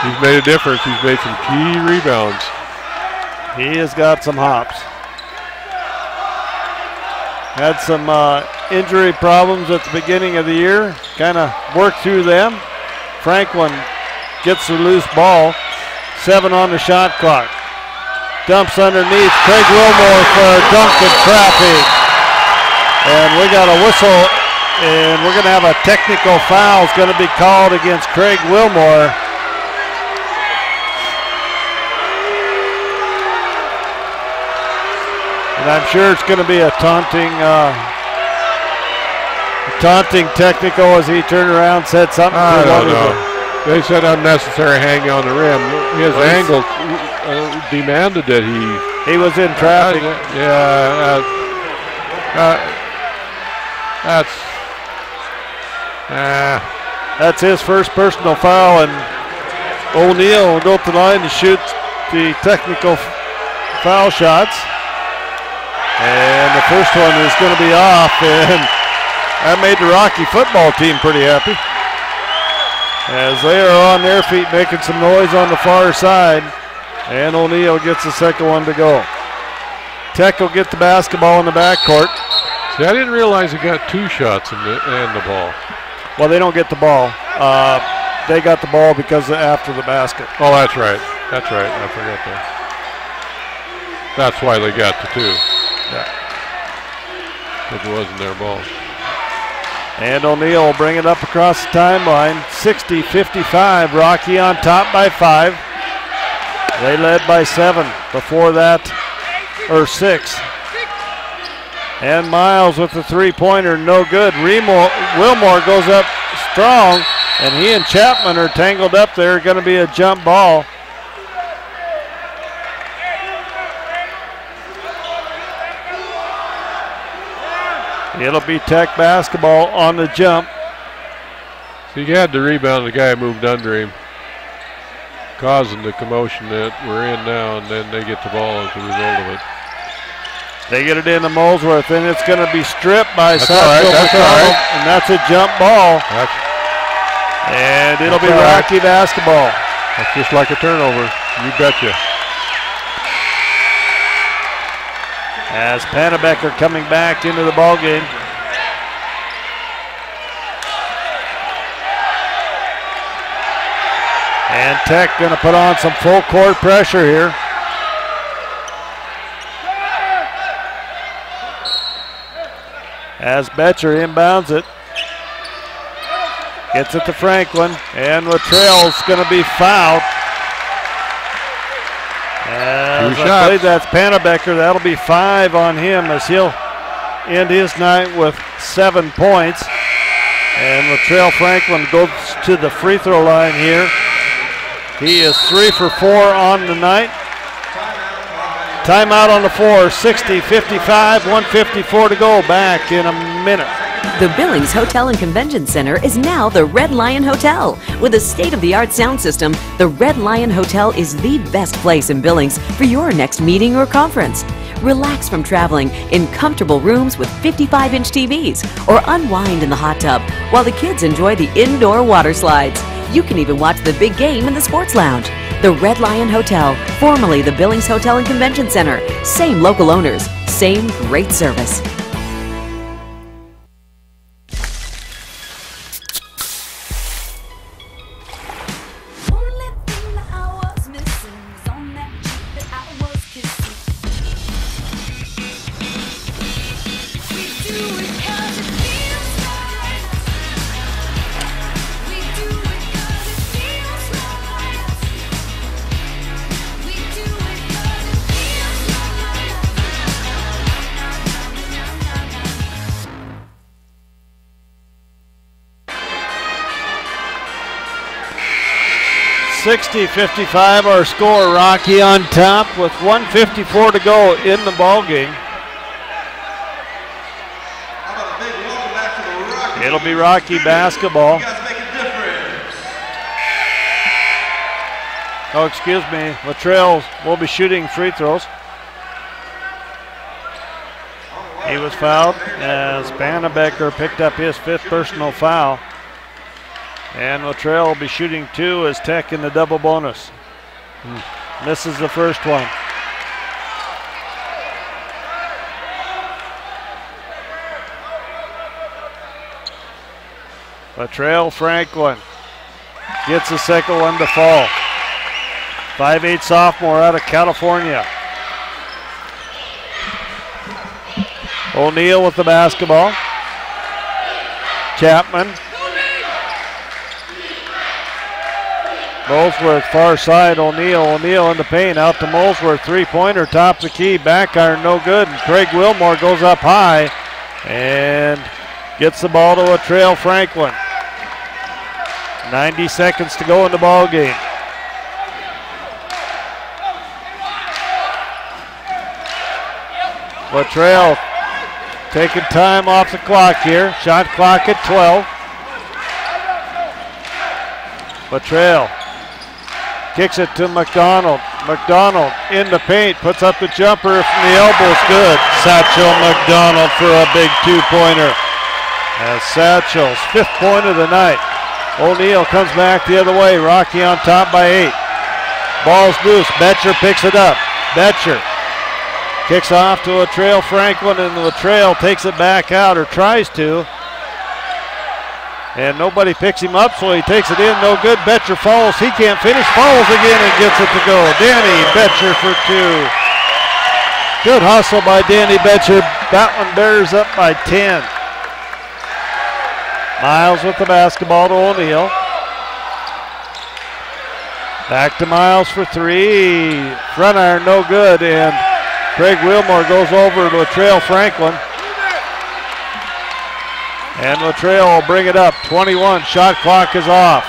He's made a difference. He's made some key rebounds. He has got some hops. Had some injury problems at the beginning of the year, kind of worked through them. Franklin gets the loose ball, 7 on the shot clock. Dumps underneath. Craig Wilmore for Duncan traffic. And we got a whistle, and we're going to have a technical foul is going to be called against Craig Wilmore. And I'm sure it's going to be a taunting technical as he turned around and said something. I don't know. They said unnecessary hanging on the rim. His angle demanded that he was in traffic. That's his first personal foul, and O'Neal will go up the line to shoot the technical foul shots. And the first one is going to be off, and that made the Rocky football team pretty happy, as they are on their feet making some noise on the far side. And O'Neal gets the second one to go. Tech will get the basketball in the backcourt. See, I didn't realize he got 2 shots and the ball. Well, they don't get the ball. They got the ball because after the basket. Oh, that's right. That's right. I forgot that. That's why they got the 2. Yeah. Because it wasn't their ball. And O'Neal will bring it up across the timeline. 60-55. Rocky on top by 5. They led by 7 before that, or 6. And Miles with the three-pointer, no good. Wilmore goes up strong, And he and Chapman are tangled up there. Going to be a jump ball. It'll be Tech basketball on the jump. So you had to rebound the guy who moved under him, causing the commotion that we're in now, and then they get the ball as a result of it. They get it into Molesworth, and it's going to be stripped by That's Southfield all right. and that's a jump ball. And it'll be Rocky basketball. That's just like a turnover. You betcha. As Pannebecker coming back into the ball game. And Tech going to put on some full court pressure here. As Betcher inbounds it. Gets it to Franklin, and Luttrell's going to be fouled. As I believe that's Pannebecker. That'll be 5 on him as he'll end his night with 7 points. And Luttrell Franklin goes to the free throw line here. He is 3 for 4 on the night. Timeout on the floor, 60-55, 1:54 to go. Back in a minute. The Billings Hotel and Convention Center is now the Red Lion Hotel. With a state-of-the-art sound system, the Red Lion Hotel is the best place in Billings for your next meeting or conference. Relax from traveling in comfortable rooms with 55-inch TVs, or unwind in the hot tub while the kids enjoy the indoor water slides. You can even watch the big game in the sports lounge. The Red Lion Hotel, formerly the Billings Hotel and Convention Center. Same local owners, same great service. $60-55 our score. Rocky on top with 1:54 to go in the ball game. It'll be Rocky basketball. Oh, excuse me. Luttrell will be shooting free throws. He was fouled as Pannebecker picked up his 5th personal foul. And Luttrell will be shooting 2 as Tech in the double bonus. Misses the first one. Luttrell Franklin gets the second one to fall. 5'8" sophomore out of California. O'Neal with the basketball. Chapman. Molesworth far side, O'Neal in the paint, out to Molesworth, 3-pointer, top the key, back iron, no good. And Craig Wilmore goes up high and gets the ball to Luttrell Franklin. 90 seconds to go in the ball game. Luttrell taking time off the clock here, shot clock at 12. Luttrell kicks it to McDonald. McDonald in the paint, puts up the jumper from the elbow, it's good. Satchel McDonald for a big 2-pointer. As Satchel's 5th point of the night. O'Neal comes back the other way. Rocky on top by 8. Ball's loose. Betcher picks it up. Betcher kicks off to Luttrell Franklin, and Luttrell takes it back out, or tries to. And nobody picks him up, so he takes it in. No good. Betcher falls. He can't finish. Falls again and gets it to go. Danny Betcher for 2. Good hustle by Danny Betcher. Battlin Bears up by 10. Miles with the basketball to O'Neal. Back to Miles for 3. Front iron, no good. And Craig Wilmore goes over to Luttrell Franklin. And Latrell will bring it up. 21, shot clock is off.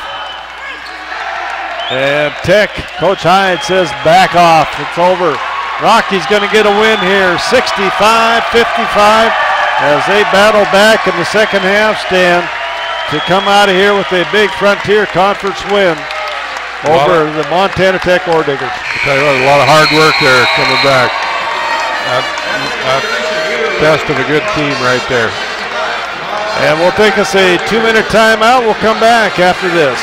And Tech, Coach Hyde says back off. It's over. Rocky's going to get a win here, 65-55, as they battle back in the second half stand to come out of here with a big Frontier Conference win over the Montana Tech Orediggers. I tell you what, a lot of hard work there coming back. That's best of a good team right there. And we'll take us a 2-minute timeout. We'll come back after this.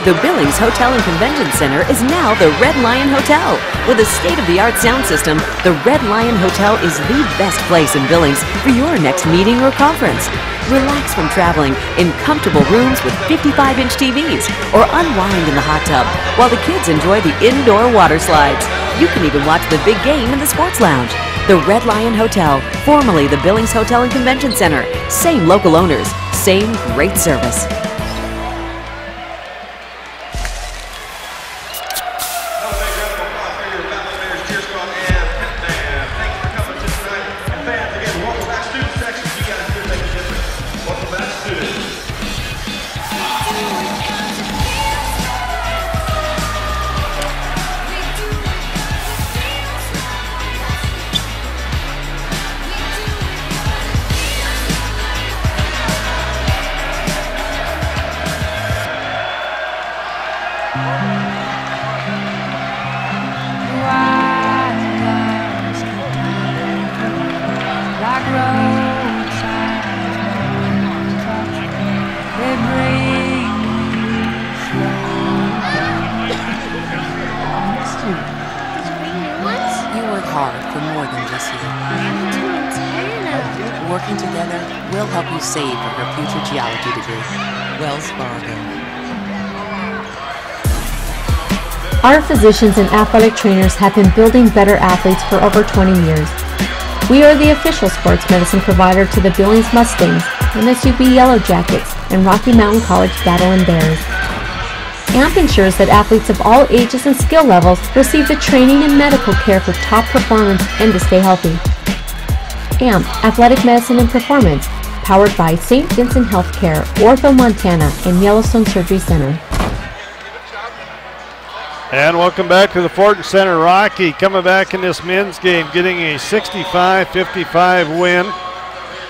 The Billings Hotel and Convention Center is now the Red Lion Hotel. With a state-of-the-art sound system, the Red Lion Hotel is the best place in Billings for your next meeting or conference. Relax from traveling in comfortable rooms with 55-inch TVs, or unwind in the hot tub while the kids enjoy the indoor water slides. You can even watch the big game in the sports lounge. The Red Lion Hotel, formerly the Billings Hotel and Convention Center. Same local owners, same great service. Working together will help you save for her future geology degree. Wells Fargo. Our physicians and athletic trainers have been building better athletes for over 20 years. We are the official sports medicine provider to the Billings Mustangs, MSUB Yellow Jackets, and Rocky Mountain College Battlin Bears. AMP ensures that athletes of all ages and skill levels receive the training and medical care for top performance and to stay healthy. AMP, Athletic Medicine and Performance, powered by St. Vincent Healthcare, Ortho Montana, and Yellowstone Surgery Center. And welcome back to the Fortin Center. Rocky coming back in this men's game, getting a 65-55 win.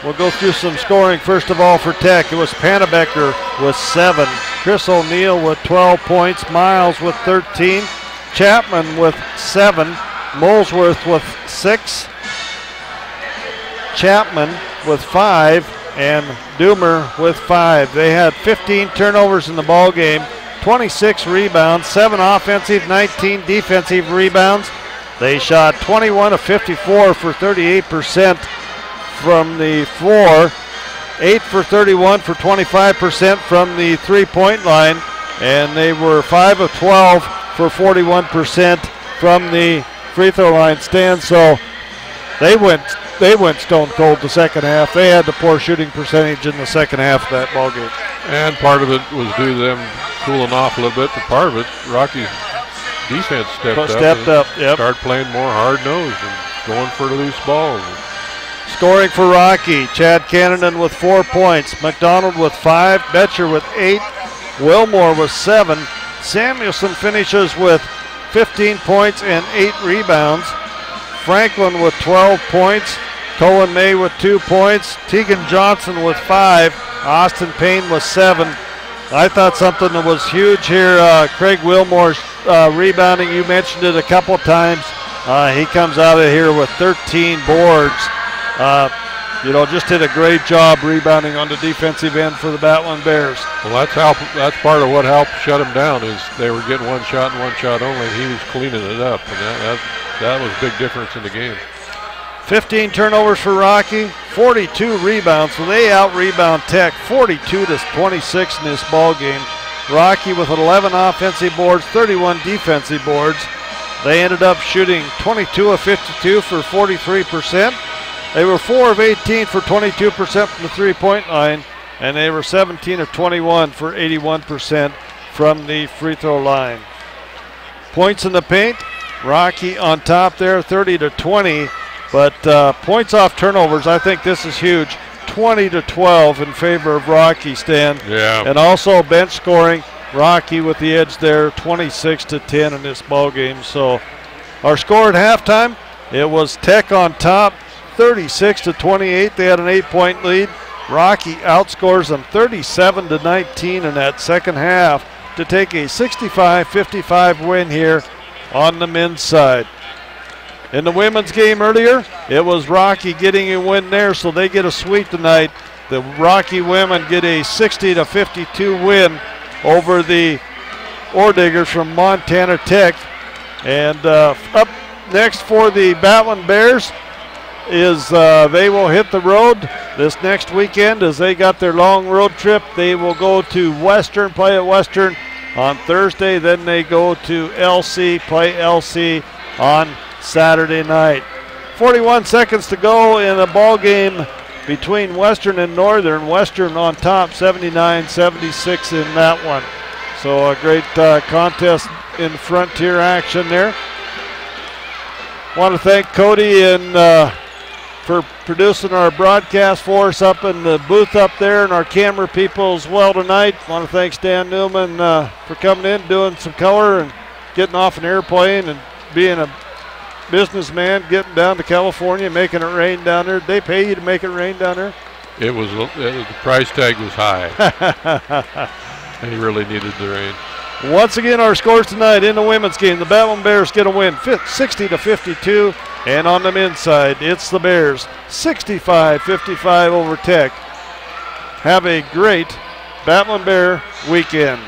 We'll go through some scoring. First of all for Tech, it was Pannebecker with 7. Chris O'Neill with 12 points. Miles with 13. Chapman with 7. Molesworth with 6. Chapman with 5 and Doomer with 5. They had 15 turnovers in the ball game, 26 rebounds, 7 offensive, 19 defensive rebounds. They shot 21 of 54 for 38% from the floor, 8 for 31 for 25% from the three-point line, and they were 5 of 12 for 41% from the free throw line stand. So they went stone cold the second half. They had the poor shooting percentage in the second half of that ball game. And part of it was due to them cooling off a little bit, but part of it, Rocky's defense stepped up. Yep. Started playing more hard-nosed and going for loose balls. Scoring for Rocky, Chad Canadan with 4 points, McDonald with 5, Betcher with 8, Wilmore with 7. Samuelson finishes with 15 points and 8 rebounds. Franklin with 12 points, Cohen May with 2 points, Tegan Johnson with 5, Austin Payne with 7. I thought something that was huge here, Craig Wilmore's rebounding. You mentioned it a couple times. He comes out of here with 13 boards. Just did a great job rebounding on the defensive end for the Battlin Bears. Well, that's part of what helped shut him down, is they were getting one shot and one shot only, and he was cleaning it up, and that was a big difference in the game. 15 turnovers for Rocky, 42 rebounds, so they out-rebound Tech 42-26 in this ball game. Rocky with 11 offensive boards, 31 defensive boards. They ended up shooting 22 of 52 for 43%. They were 4 of 18 for 22% from the three-point line, and they were 17 of 21 for 81% from the free throw line. Points in the paint, Rocky on top there, 30-20, but points off turnovers, I think this is huge. 20-12 in favor of Rocky, Stan. Yeah. And also bench scoring, Rocky with the edge there, 26-10 in this ball game. So our score at halftime, it was Tech on top, 36-28. They had an 8-point lead. Rocky outscores them 37-19 in that second half to take a 65-55 win here on the men's side. In the women's game earlier, it was Rocky getting a win there, so they get a sweep tonight. The Rocky women get a 60-52 win over the Orediggers from Montana Tech. And up next for the Battlin Bears is they will hit the road this next weekend as they got their long road trip. They will go to Western, play at Western on Thursday. Then they go to LC, play LC on Saturday night. 41 seconds to go in a ball game between Western and Northern. Western on top, 79-76 in that one. So a great contest in Frontier action there. Want to thank Cody and for producing our broadcast for us up in the booth up there, and our camera people as well tonight. Want to thank Stan Newman for coming in, doing some color and getting off an airplane and being a businessman, getting down to California, making it rain down there. Did they pay you to make it rain down there? It was the price tag was high. And he really needed the rain. Once again, our scores tonight in the women's game. The Battlin Bears get a win, 60-52. And on the men's side, it's the Bears, 65-55 over Tech. Have a great Battlin Bear weekend.